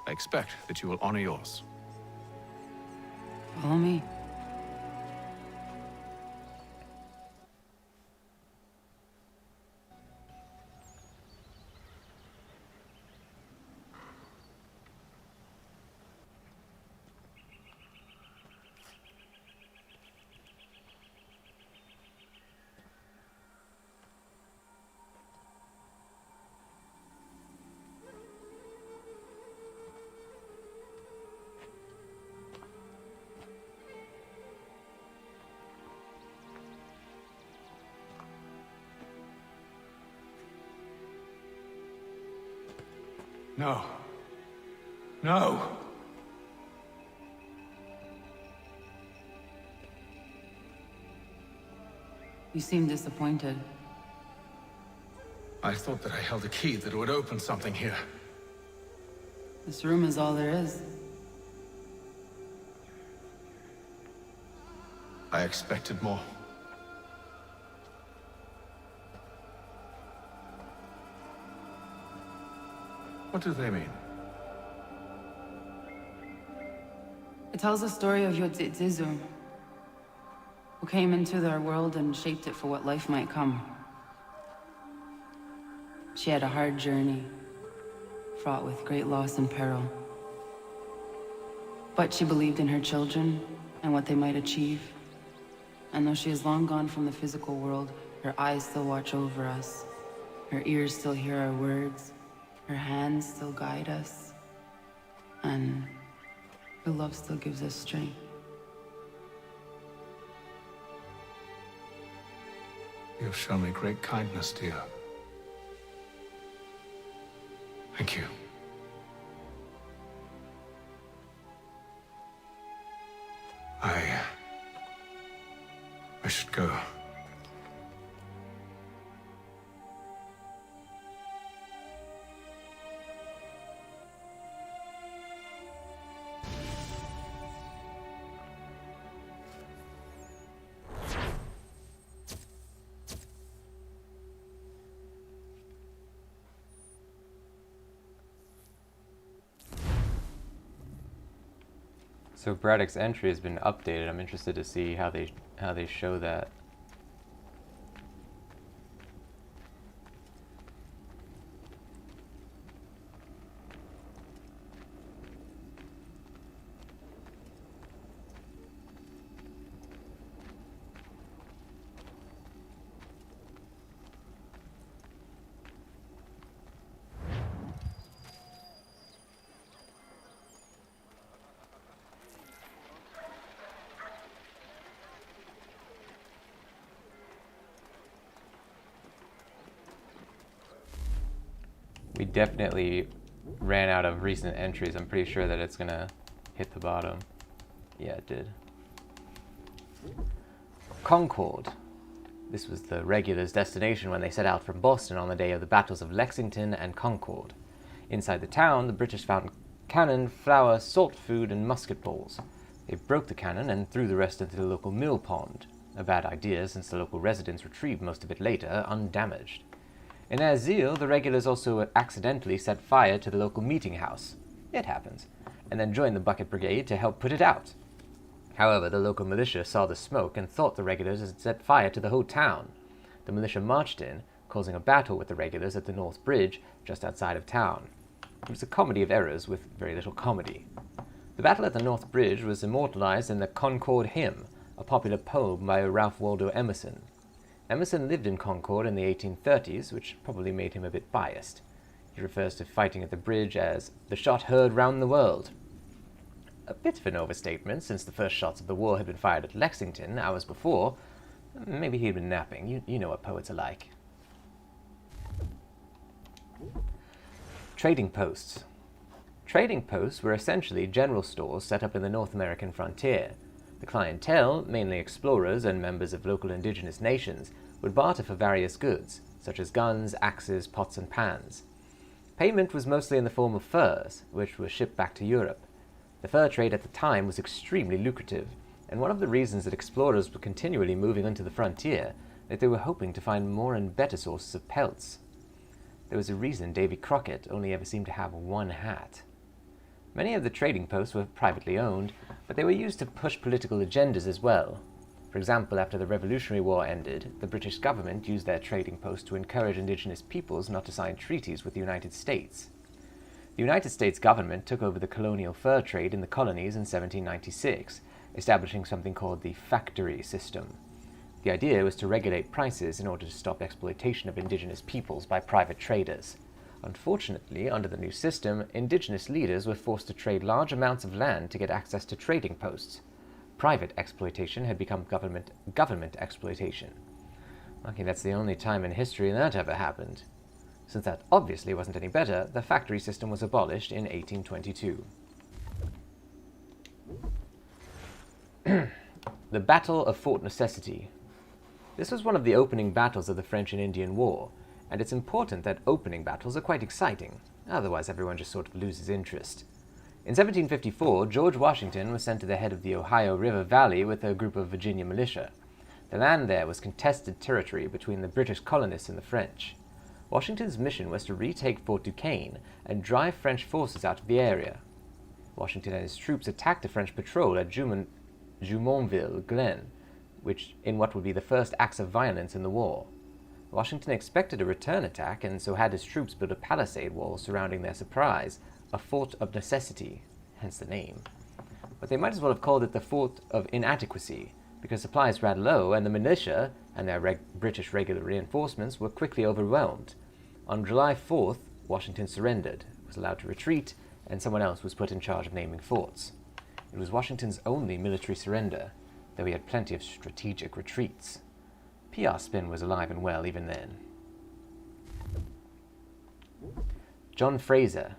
I expect that you will honor yours. Follow me. No. No! You seem disappointed. I thought that I held a key that would open something here. This room is all there is. I expected more. What do they mean? It tells the story of Yodzizu, who came into their world and shaped it for what life might come. She had a hard journey, fraught with great loss and peril. But she believed in her children and what they might achieve. And though she is long gone from the physical world, her eyes still watch over us. Her ears still hear our words. Her hands still guide us. And her love still gives us strength. You have shown me great kindness, dear. Thank you. I should go. So Braddock's entry has been updated. I'm interested to see how they show that. We definitely ran out of recent entries. I'm pretty sure that it's gonna hit the bottom. Yeah, it did. Concord. This was the regulars' destination when they set out from Boston on the day of the battles of Lexington and Concord. Inside the town, the British found cannon, flour, salt food, and musket balls. They broke the cannon and threw the rest into the local mill pond. A bad idea, since the local residents retrieved most of it later, undamaged. In their zeal, the regulars also accidentally set fire to the local meeting house. it happens, and then joined the bucket brigade to help put it out. However, the local militia saw the smoke and thought the regulars had set fire to the whole town. The militia marched in, causing a battle with the regulars at the North Bridge just outside of town. It was a comedy of errors with very little comedy. The battle at the North Bridge was immortalized in the Concord Hymn, a popular poem by Ralph Waldo Emerson. Emerson lived in Concord in the 1830s, which probably made him a bit biased. He refers to fighting at the bridge as the shot heard round the world. A bit of an overstatement, since the first shots of the war had been fired at Lexington hours before. Maybe he'd been napping. You know what poets are like. Trading posts. Trading posts were essentially general stores set up in the North American frontier. The clientele, mainly explorers and members of local indigenous nations, would barter for various goods, such as guns, axes, pots, and pans. Payment was mostly in the form of furs, which were shipped back to Europe. The fur trade at the time was extremely lucrative, and one of the reasons that explorers were continually moving onto the frontier that they were hoping to find more and better sources of pelts. There was a reason Davy Crockett only ever seemed to have one hat. Many of the trading posts were privately owned, but they were used to push political agendas as well. For example, after the Revolutionary War ended, the British government used their trading posts to encourage indigenous peoples not to sign treaties with the United States. The United States government took over the colonial fur trade in the colonies in 1796, establishing something called the factory system. The idea was to regulate prices in order to stop exploitation of indigenous peoples by private traders. Unfortunately, under the new system, indigenous leaders were forced to trade large amounts of land to get access to trading posts. Private exploitation had become government exploitation. Okay, that's the only time in history that ever happened. Since that obviously wasn't any better, the factory system was abolished in 1822. The Battle of Fort Necessity. This was one of the opening battles of the French and Indian War, and it's important that opening battles are quite exciting, otherwise everyone just sort of loses interest. In 1754, George Washington was sent to the head of the Ohio River Valley with a group of Virginia militia. The land there was contested territory between the British colonists and the French. Washington's mission was to retake Fort Duquesne and drive French forces out of the area. Washington and his troops attacked the French patrol at Jumonville Glen, in what would be the first acts of violence in the war. Washington expected a return attack and so had his troops build a palisade wall surrounding their surprise, a Fort of Necessity, hence the name. But they might as well have called it the Fort of Inadequacy, because supplies ran low and the militia and their British regular reinforcements were quickly overwhelmed. On July 4th, Washington surrendered, was allowed to retreat, and someone else was put in charge of naming forts. It was Washington's only military surrender, though he had plenty of strategic retreats. PR spin was alive and well even then. John Fraser.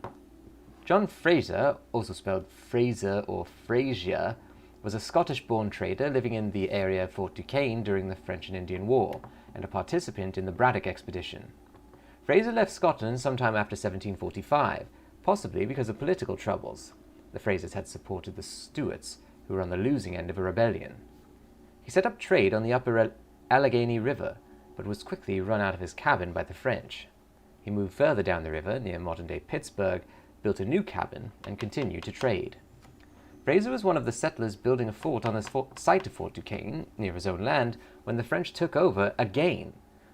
John Fraser, also spelled Fraser or Frazier, was a Scottish-born trader living in the area of Fort Duquesne during the French and Indian War, and a participant in the Braddock expedition. Fraser left Scotland sometime after 1745, possibly because of political troubles. The Frasers had supported the Stuarts, who were on the losing end of a rebellion. He set up trade on the upper Allegheny River, but was quickly run out of his cabin by the French. He moved further down the river, near modern-day Pittsburgh, built a new cabin, and continued to trade. Fraser was one of the settlers building a fort on the site of Fort Duquesne, near his own land, when the French took over again.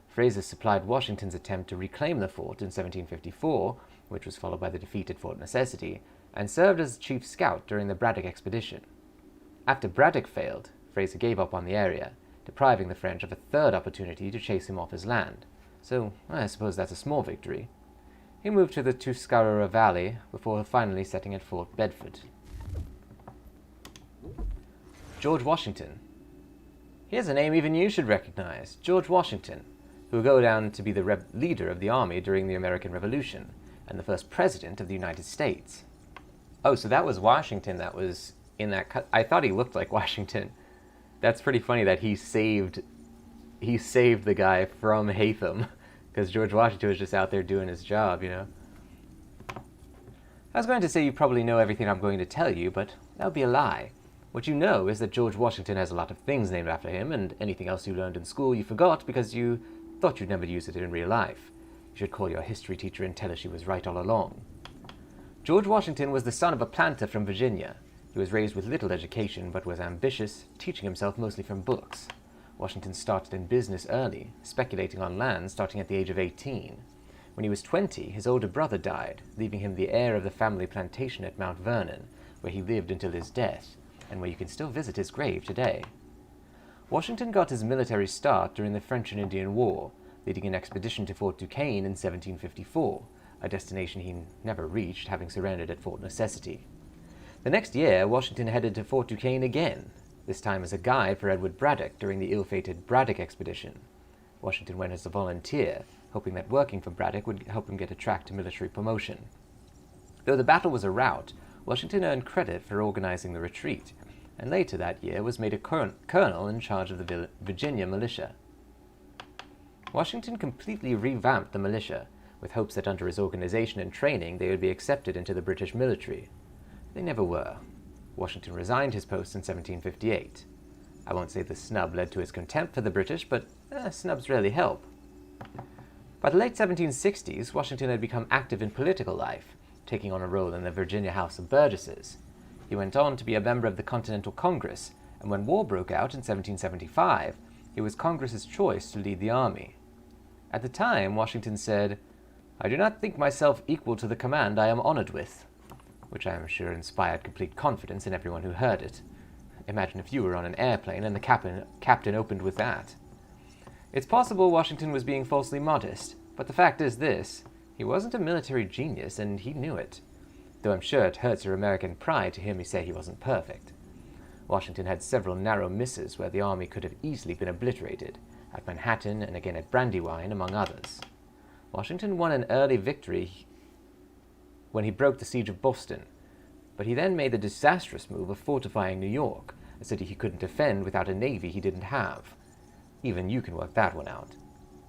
Fraser supplied Washington's attempt to reclaim the fort in 1754, which was followed by the defeat at Fort Necessity, and served as chief scout during the Braddock expedition. After Braddock failed, Fraser gave up on the area, depriving the French of a third opportunity to chase him off his land. So, I suppose that's a small victory. He moved to the Tuscarora Valley before finally setting at Fort Bedford. George Washington. Here's a name even you should recognize, George Washington, who would go down to be the leader of the army during the American Revolution, and the first president of the United States. Oh, so that was Washington that was in that cut. I thought he looked like Washington. That's pretty funny that he saved the guy from Hatham, because George Washington was just out there doing his job, you know. I was going to say you probably know everything I'm going to tell you, but that would be a lie. What you know is that George Washington has a lot of things named after him, and anything else you learned in school you forgot because you thought you'd never use it in real life. You should call your history teacher and tell her she was right all along. George Washington was the son of a planter from Virginia. He was raised with little education, but was ambitious, teaching himself mostly from books. Washington started in business early, speculating on land starting at the age of 18. When he was 20, his older brother died, leaving him the heir of the family plantation at Mount Vernon, where he lived until his death, and where you can still visit his grave today. Washington got his military start during the French and Indian War, leading an expedition to Fort Duquesne in 1754, a destination he never reached, having surrendered at Fort Necessity. The next year, Washington headed to Fort Duquesne again, this time as a guide for Edward Braddock during the ill-fated Braddock expedition. Washington went as a volunteer, hoping that working for Braddock would help him get a track to military promotion. Though the battle was a rout, Washington earned credit for organizing the retreat, and later that year was made a colonel in charge of the Virginia militia. Washington completely revamped the militia, with hopes that under his organization and training they would be accepted into the British military. They never were. Washington resigned his post in 1758. I won't say the snub led to his contempt for the British, but snubs rarely help. By the late 1760s, Washington had become active in political life, taking on a role in the Virginia House of Burgesses. He went on to be a member of the Continental Congress, and when war broke out in 1775, he was Congress's choice to lead the army. At the time, Washington said, "I do not think myself equal to the command I am honored with," which I am sure inspired complete confidence in everyone who heard it. Imagine if you were on an airplane and the captain opened with that. It's possible Washington was being falsely modest, but the fact is this: he wasn't a military genius, and he knew it. Though I'm sure it hurts your American pride to hear me say he wasn't perfect. Washington had several narrow misses where the army could have easily been obliterated, at Manhattan and again at Brandywine, among others. Washington won an early victory when he broke the siege of Boston, but he then made the disastrous move of fortifying New York, a city he couldn't defend without a navy he didn't have. Even you can work that one out.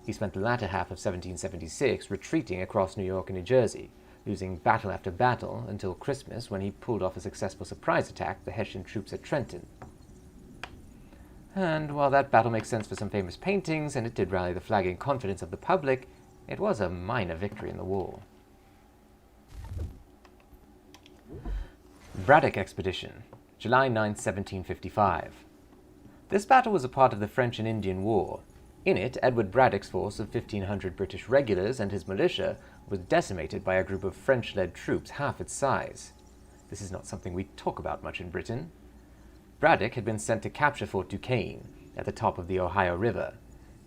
He spent the latter half of 1776 retreating across New York and New Jersey, losing battle after battle until Christmas, when he pulled off a successful surprise attack the Hessian troops at Trenton. And while that battle makes sense for some famous paintings, and it did rally the flagging confidence of the public, it was a minor victory in the war. Braddock Expedition, July 9, 1755. This battle was a part of the French and Indian War. In it, Edward Braddock's force of 1,500 British regulars and his militia was decimated by a group of French-led troops half its size. This is not something we talk about much in Britain. Braddock had been sent to capture Fort Duquesne, at the top of the Ohio River.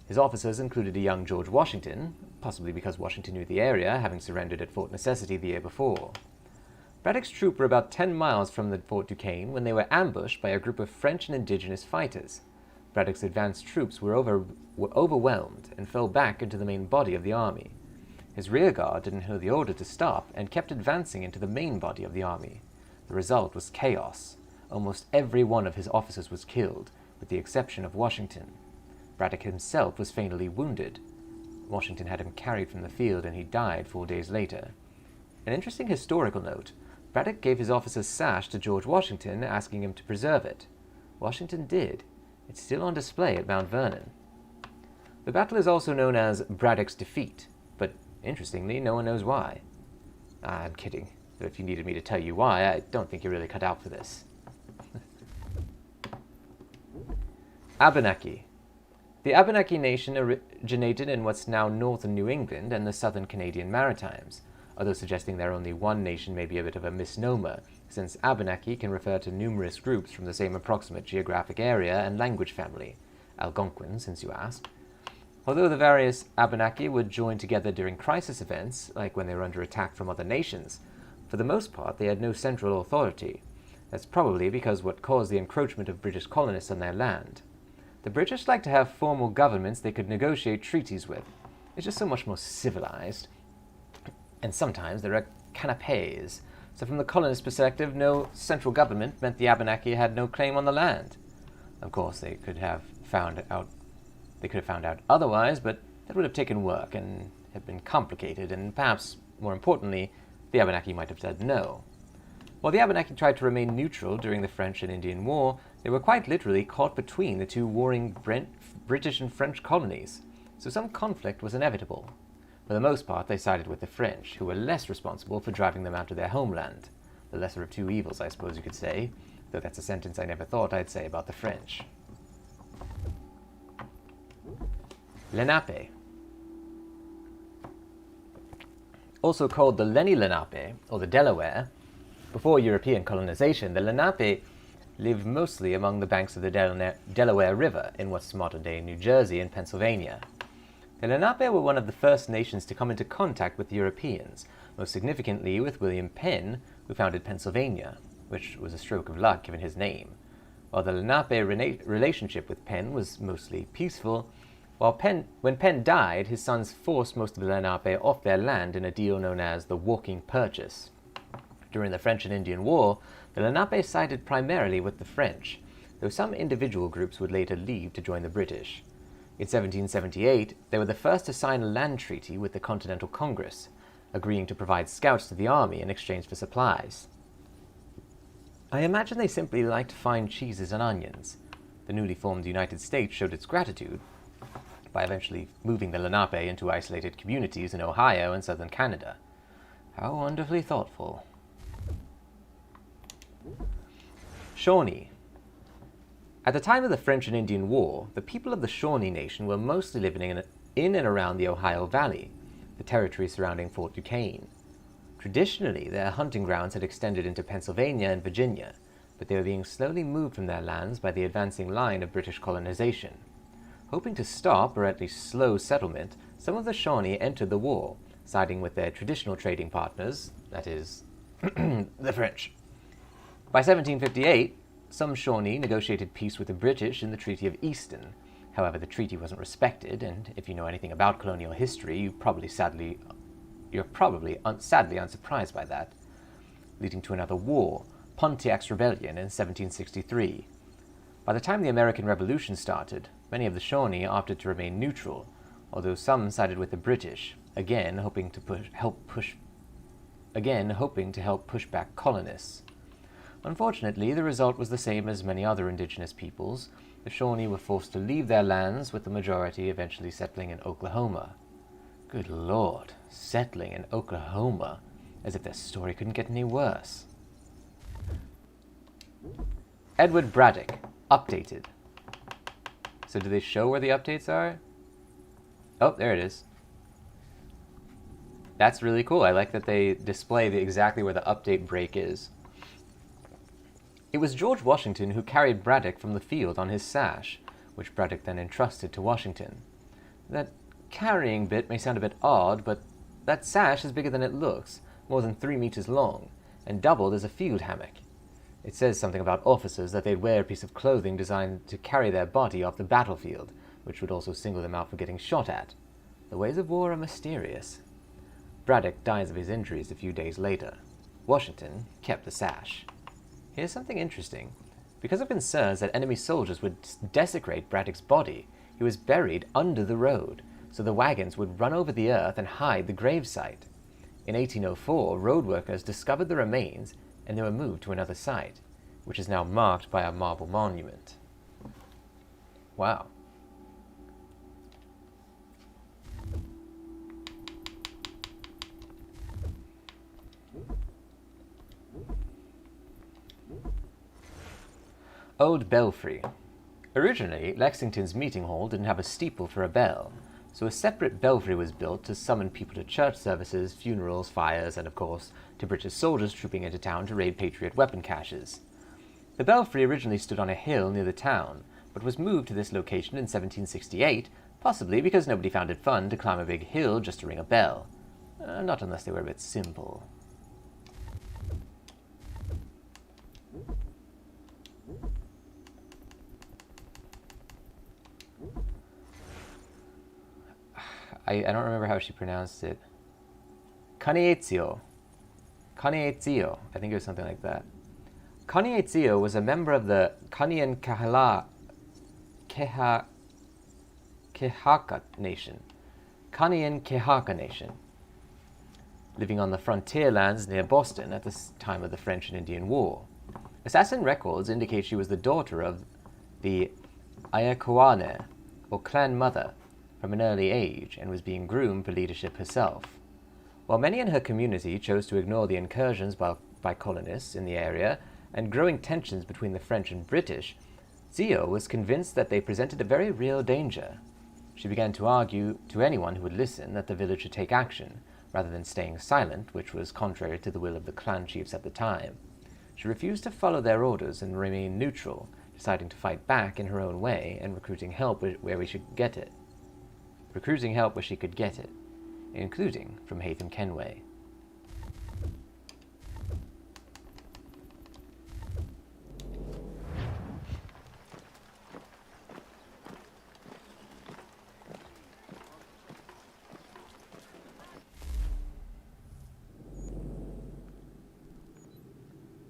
His officers included a young George Washington, possibly because Washington knew the area, having surrendered at Fort Necessity the year before. Braddock's troops were about 10 miles from the Fort Duquesne when they were ambushed by a group of French and indigenous fighters. Braddock's advanced troops were overwhelmed and fell back into the main body of the army. His rear guard didn't hear the order to stop and kept advancing into the main body of the army. The result was chaos. Almost every one of his officers was killed, with the exception of Washington. Braddock himself was fatally wounded. Washington had him carried from the field, and he died 4 days later. An interesting historical note: Braddock gave his officer's sash to George Washington, asking him to preserve it. Washington did. It's still on display at Mount Vernon. The battle is also known as Braddock's Defeat, but interestingly, no one knows why. I'm kidding. If you needed me to tell you why, I don't think you're really cut out for this. Abenaki. The Abenaki nation originated in what's now northern New England and the southern Canadian Maritimes, although suggesting they're only one nation may be a bit of a misnomer, since Abenaki can refer to numerous groups from the same approximate geographic area and language family, Algonquin, since you ask. Although the various Abenaki would join together during crisis events, like when they were under attack from other nations, for the most part they had no central authority. That's probably because what caused the encroachment of British colonists on their land. The British like to have formal governments they could negotiate treaties with. It's just so much more civilized. And sometimes there are canapes, so from the colonist perspective, no central government meant the Abenaki had no claim on the land. Of course, they could have found out otherwise, but that would have taken work and have been complicated, and perhaps, more importantly, the Abenaki might have said no. While the Abenaki tried to remain neutral during the French and Indian War, they were quite literally caught between the two warring British and French colonies, so some conflict was inevitable. For the most part, they sided with the French, who were less responsible for driving them out of their homeland. The lesser of two evils, I suppose you could say, though that's a sentence I never thought I'd say about the French. Lenape. Also called the Lenni Lenape, or the Delaware, before European colonization, the Lenape lived mostly among the banks of the Delaware River in what's modern-day New Jersey and Pennsylvania. The Lenape were one of the first nations to come into contact with Europeans, most significantly with William Penn, who founded Pennsylvania, which was a stroke of luck given his name. While the Lenape relationship with Penn was mostly peaceful, when Penn died, his sons forced most of the Lenape off their land in a deal known as the Walking Purchase. During the French and Indian War, the Lenape sided primarily with the French, though some individual groups would later leave to join the British. In 1778, they were the first to sign a land treaty with the Continental Congress, agreeing to provide scouts to the army in exchange for supplies. I imagine they simply liked fine cheeses and onions. The newly formed United States showed its gratitude by eventually moving the Lenape into isolated communities in Ohio and southern Canada. How wonderfully thoughtful. Shawnee. At the time of the French and Indian War, the people of the Shawnee Nation were mostly living in and around the Ohio Valley, the territory surrounding Fort Duquesne. Traditionally, their hunting grounds had extended into Pennsylvania and Virginia, but they were being slowly moved from their lands by the advancing line of British colonization. Hoping to stop, or at least slow, settlement, some of the Shawnee entered the war, siding with their traditional trading partners, that is, the French. By 1758, some Shawnee negotiated peace with the British in the Treaty of Easton. However, the treaty wasn't respected, and if you know anything about colonial history, you're probably sadly unsurprised by that, leading to another war, Pontiac's Rebellion in 1763. By the time the American Revolution started, many of the Shawnee opted to remain neutral, although some sided with the British, again hoping to help push back colonists. Unfortunately, the result was the same as many other indigenous peoples. The Shawnee were forced to leave their lands, with the majority eventually settling in Oklahoma. Good Lord, settling in Oklahoma, as if their story couldn't get any worse. Edward Braddock, updated. So do they show where the updates are? Oh, there it is. That's really cool. I like that they display exactly where the update break is. It was George Washington who carried Braddock from the field on his sash, which Braddock then entrusted to Washington. That carrying bit may sound a bit odd, but that sash is bigger than it looks, more than 3 meters long, and doubled as a field hammock. It says something about officers that they'd wear a piece of clothing designed to carry their body off the battlefield, which would also single them out for getting shot at. The ways of war are mysterious. Braddock dies of his injuries a few days later. Washington kept the sash. Here's something interesting. Because of concerns that enemy soldiers would desecrate Braddock's body, he was buried under the road, so the wagons would run over the earth and hide the gravesite. In 1804, road workers discovered the remains, and they were moved to another site, which is now marked by a marble monument. Wow. Old Belfry. Originally, Lexington's meeting hall didn't have a steeple for a bell, so a separate belfry was built to summon people to church services, funerals, fires, and of course, to British soldiers trooping into town to raid Patriot weapon caches. The belfry originally stood on a hill near the town, but was moved to this location in 1768, possibly because nobody found it fun to climb a big hill just to ring a bell. Not unless they were a bit simple. I don't remember how she pronounced it. Kaniezio. Kaniezio. I think it was something like that. Kaniezio was a member of the Kanien'kehá:ka Nation. Kanien'kehá:ka Nation, living on the frontier lands near Boston at the time of the French and Indian War. Assassin records indicate she was the daughter of the Ayakoane, or clan mother, from an early age and was being groomed for leadership herself. While many in her community chose to ignore the incursions by colonists in the area and growing tensions between the French and British, Zio was convinced that they presented a very real danger. She began to argue to anyone who would listen that the village should take action, rather than staying silent, which was contrary to the will of the clan chiefs at the time. She refused to follow their orders and remain neutral, deciding to fight back in her own way and recruiting help where she could get it, including from Haytham Kenway.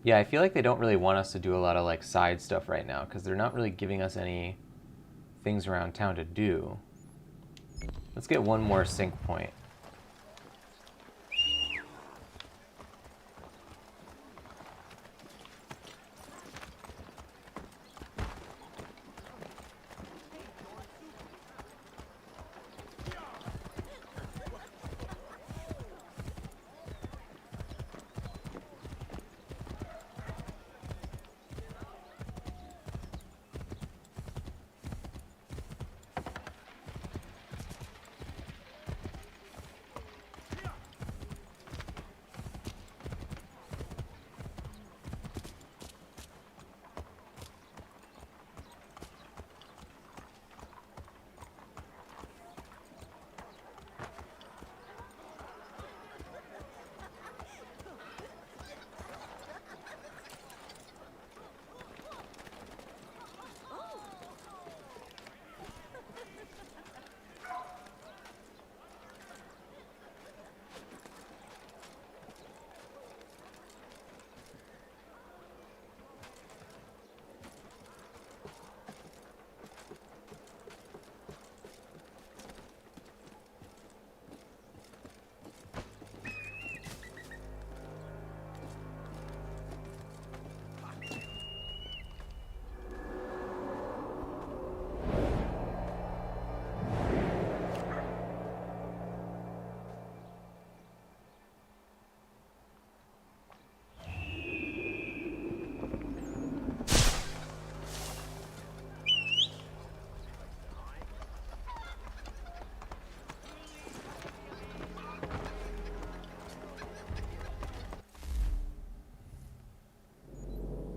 Yeah, I feel like they don't really want us to do a lot of like side stuff right now because they're not really giving us any things around town to do. Let's get one more sync point.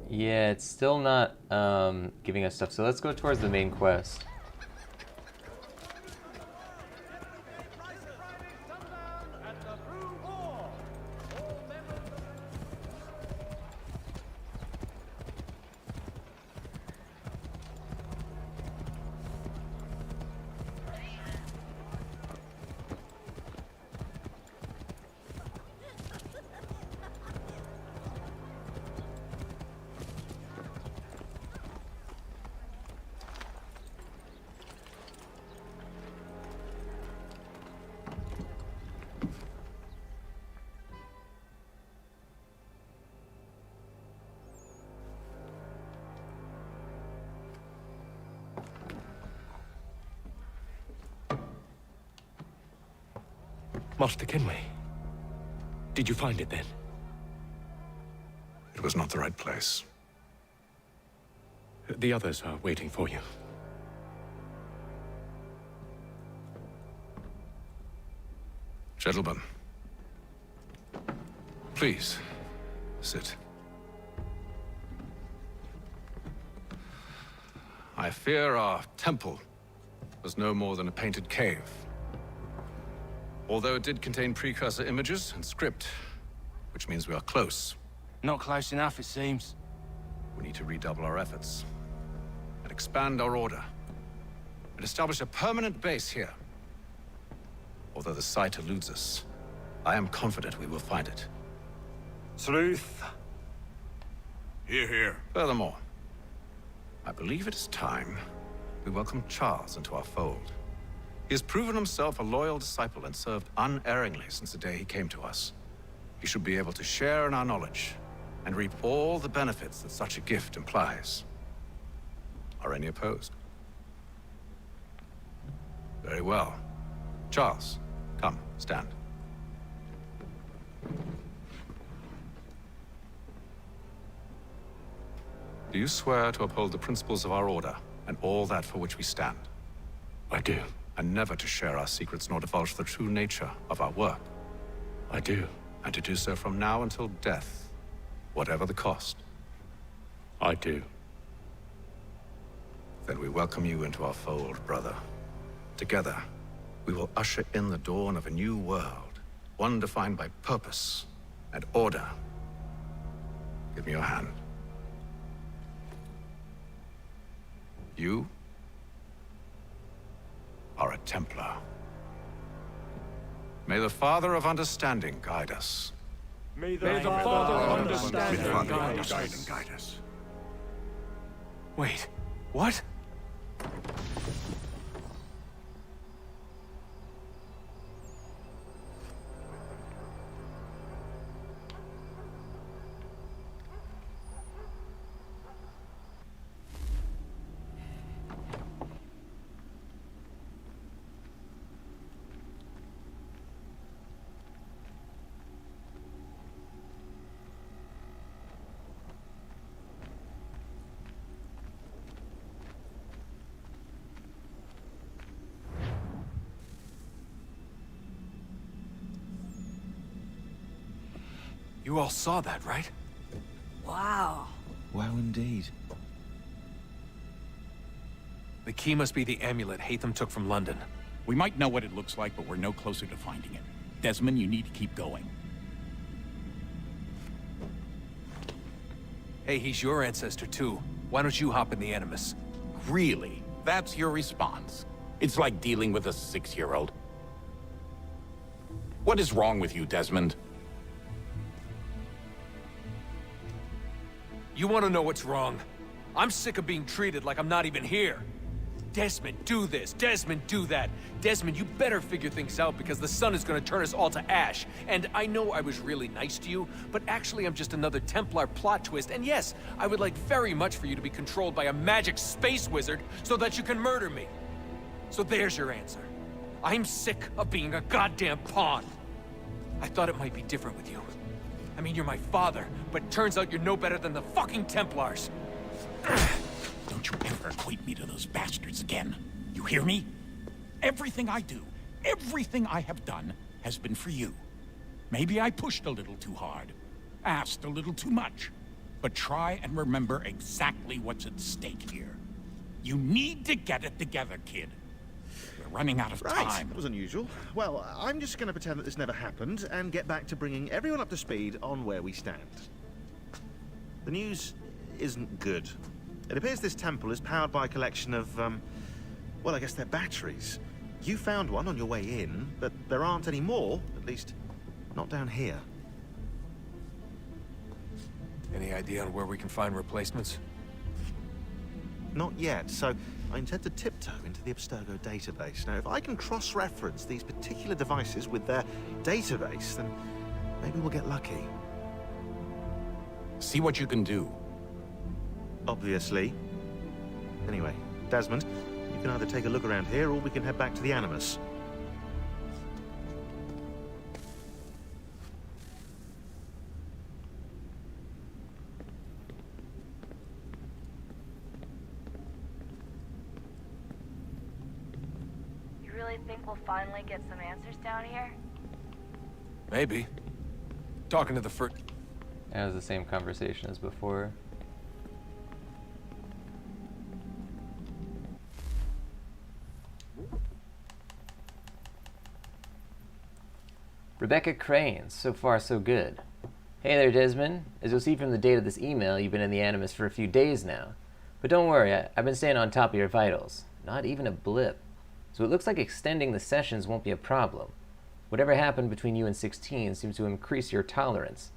Yeah, it's still not giving us stuff, so let's go towards the main quest. Master Kenway. Did you find it then? It was not the right place. The others are waiting for you. Gentlemen, please, sit. I fear our temple was no more than a painted cave. Although it did contain precursor images and script, which means we are close. Not close enough, it seems. We need to redouble our efforts and expand our order and establish a permanent base here. Although the site eludes us, I am confident we will find it. Sleuth. Hear, hear. Furthermore, I believe it is time we welcome Charles into our fold. He has proven himself a loyal disciple and served unerringly since the day he came to us. He should be able to share in our knowledge and reap all the benefits that such a gift implies. Are any opposed? Very well. Charles, come, stand. Do you swear to uphold the principles of our order and all that for which we stand? I do. And never to share our secrets nor divulge the true nature of our work? I do. And to do so from now until death, whatever the cost? I do. Then we welcome you into our fold, brother. Together, we will usher in the dawn of a new world, one defined by purpose and order. Give me your hand. You are a Templar. May the Father of Understanding guide us. May the Father of Understanding guide us. Wait, what? You all saw that, right? Wow. Wow, indeed. The key must be the amulet Hatham took from London. We might know what it looks like, but we're no closer to finding it. Desmond, you need to keep going. Hey, he's your ancestor too. Why don't you hop in the Animus? Really? That's your response? It's like dealing with a 6-year-old. What is wrong with you, Desmond? You want to know what's wrong? I'm sick of being treated like I'm not even here. Desmond, do this. Desmond, do that. Desmond, you better figure things out because the sun is going to turn us all to ash. And I know I was really nice to you, but actually I'm just another Templar plot twist. And yes, I would like very much for you to be controlled by a magic space wizard so that you can murder me. So there's your answer. I'm sick of being a goddamn pawn. I thought it might be different with you. I mean, you're my father, but turns out you're no better than the fucking Templars. Don't you ever equate me to those bastards again. You hear me? Everything I do, everything I have done, has been for you. Maybe I pushed a little too hard, asked a little too much, but try and remember exactly what's at stake here. You need to get it together, kid. We're running out of time. That was unusual. Well, I'm just going to pretend that this never happened and get back to bringing everyone up to speed on where we stand. The news isn't good. It appears this temple is powered by a collection of, well, I guess they're batteries. You found one on your way in, but there aren't any more, at least not down here. Any idea on where we can find replacements? Not yet, so I intend to tiptoe into the Abstergo database. Now, if I can cross-reference these particular devices with their database, then maybe we'll get lucky. See what you can do. Obviously. Anyway, Desmond, you can either take a look around here or we can head back to the Animus. You really think we'll finally get some answers down here? Maybe. Talking to the first... That was the same conversation as before. Rebecca Crane, so far so good. Hey there, Desmond. As you'll see from the date of this email, you've been in the Animus for a few days now. But don't worry, I've been staying on top of your vitals. Not even a blip. So it looks like extending the sessions won't be a problem. Whatever happened between you and 16 seems to increase your tolerance.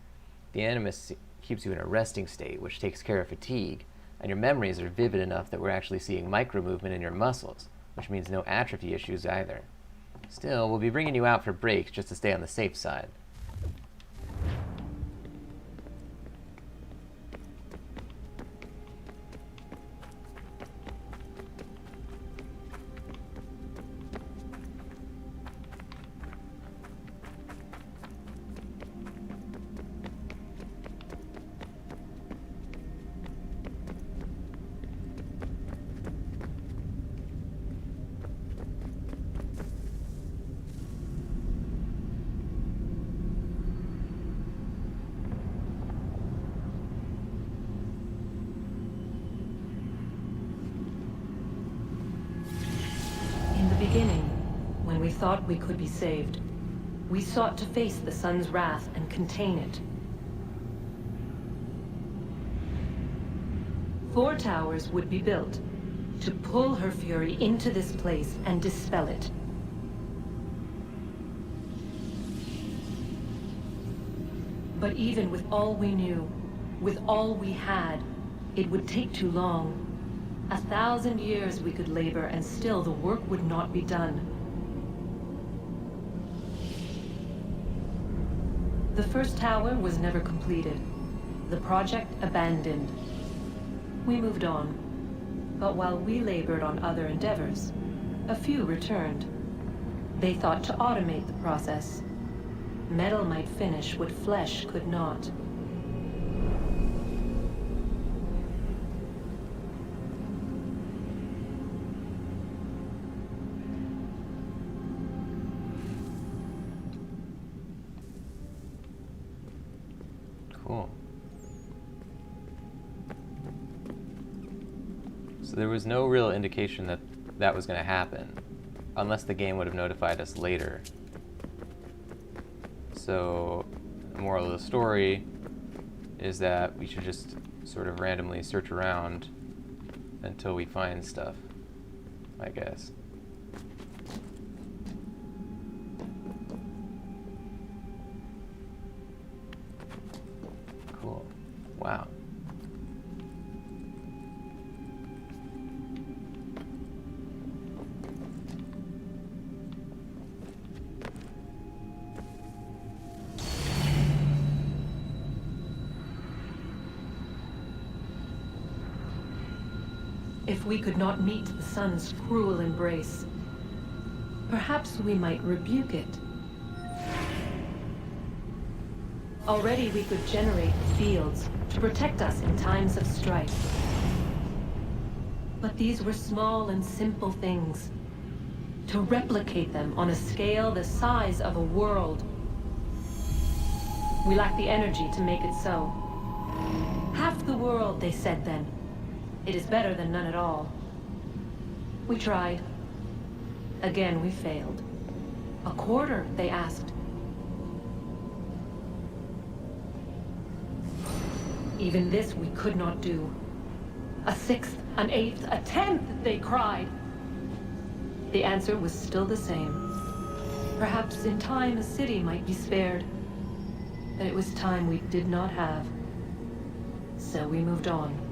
The Animus keeps you in a resting state, which takes care of fatigue, and your memories are vivid enough that we're actually seeing micro-movement in your muscles, which means no atrophy issues either. Still, we'll be bringing you out for breaks just to stay on the safe side. thought we could be saved. We sought to face the sun's wrath and contain it. 4 towers would be built to pull her fury into this place and dispel it. But even with all we knew, with all we had, it would take too long. 1,000 years we could labor and still the work would not be done. The first tower was never completed. The project abandoned. We moved on. But while we labored on other endeavors, a few returned. They thought to automate the process. Metal might finish what flesh could not. Cool. So there was no real indication that that was going to happen, unless the game would have notified us later. So the moral of the story is that we should just sort of randomly search around until we find stuff, I guess. Cool. Wow. If we could not meet the sun's cruel embrace, perhaps we might rebuke it. Already we could generate fields to protect us in times of strife. But these were small and simple things. To replicate them on a scale the size of a world, we lack the energy to make it so. Half the world, they said then. It is better than none at all. We tried. Again, we failed. A quarter, they asked. Even this we could not do. A 6th, an 8th, a 10th, they cried. The answer was still the same. Perhaps in time a city might be spared. But it was time we did not have. So we moved on.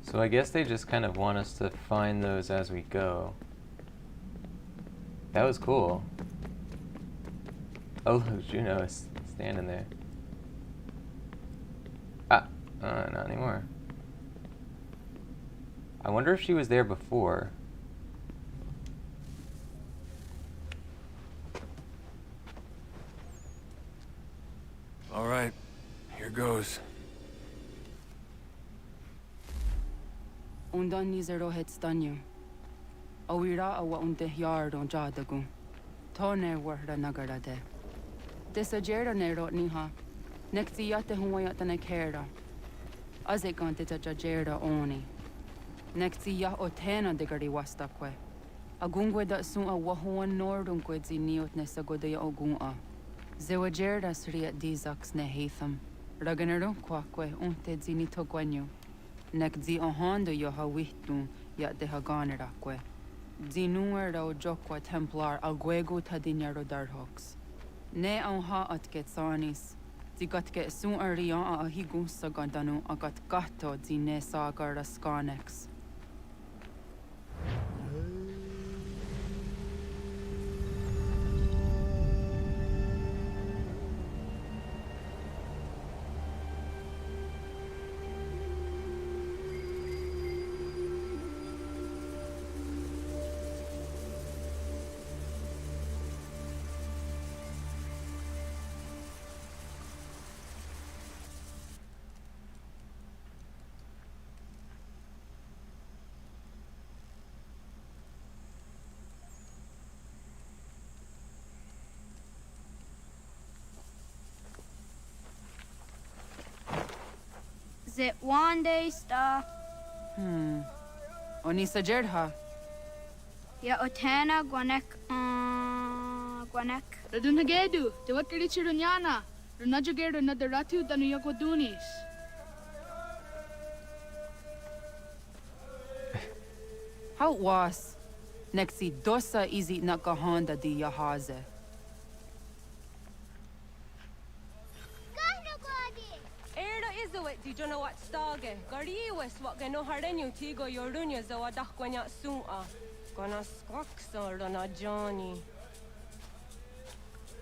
So I guess they just kind of want us to find those as we go. That was cool. Oh, look, Juno is standing there. Ah, not anymore. I wonder if she was there before. All right, here goes. Undan nizero het stanyu. Awira awa unte yard on jadagu. Tone warda nagarade. Desajera nero niha. Nekti yate huwayatane kera. Azekante tajajera oni. Nekti ya otena degari wastakwe. Agungwe da sun a wahuan nordungwe zi niot nesagodaya ogunga. Zewajera sriat dizax ne hatham. Raganero kwakwe unte zini togwanyu. Nek zi ohando yo ha wihtu ya de ha ganerakwe. Zi nuer o jokwa templar agwego tadinya rodarhox. Ne on ha atket sanis. Zi gatke sun arian a higun sagandanu agat gatto zi ne sagar skanex. Zit Wande Sta. Onisa Jerdha. Ya Otana Gwanek Gwanek. Radunagedu, the Wakarichirunyana, Runajagedu Nadaratu Danuyakodunis. How was? Nexi dosa izi nakahonda di yahaze. Era izuit di jono wat stage. Gariwes wat geno hardenyu tigo yorunya zawadak kwanya sua. Gonna skoksa rona Johnny.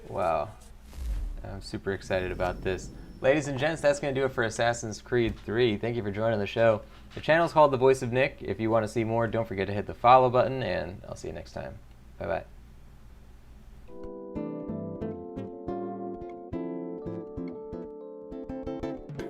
Wow. I'm super excited about this. Ladies and gents, that's going to do it for Assassin's Creed 3. Thank you for joining the show. The channel is called The Voice of Nick. If you want to see more, don't forget to hit the follow button, and I'll see you next time. Bye-bye.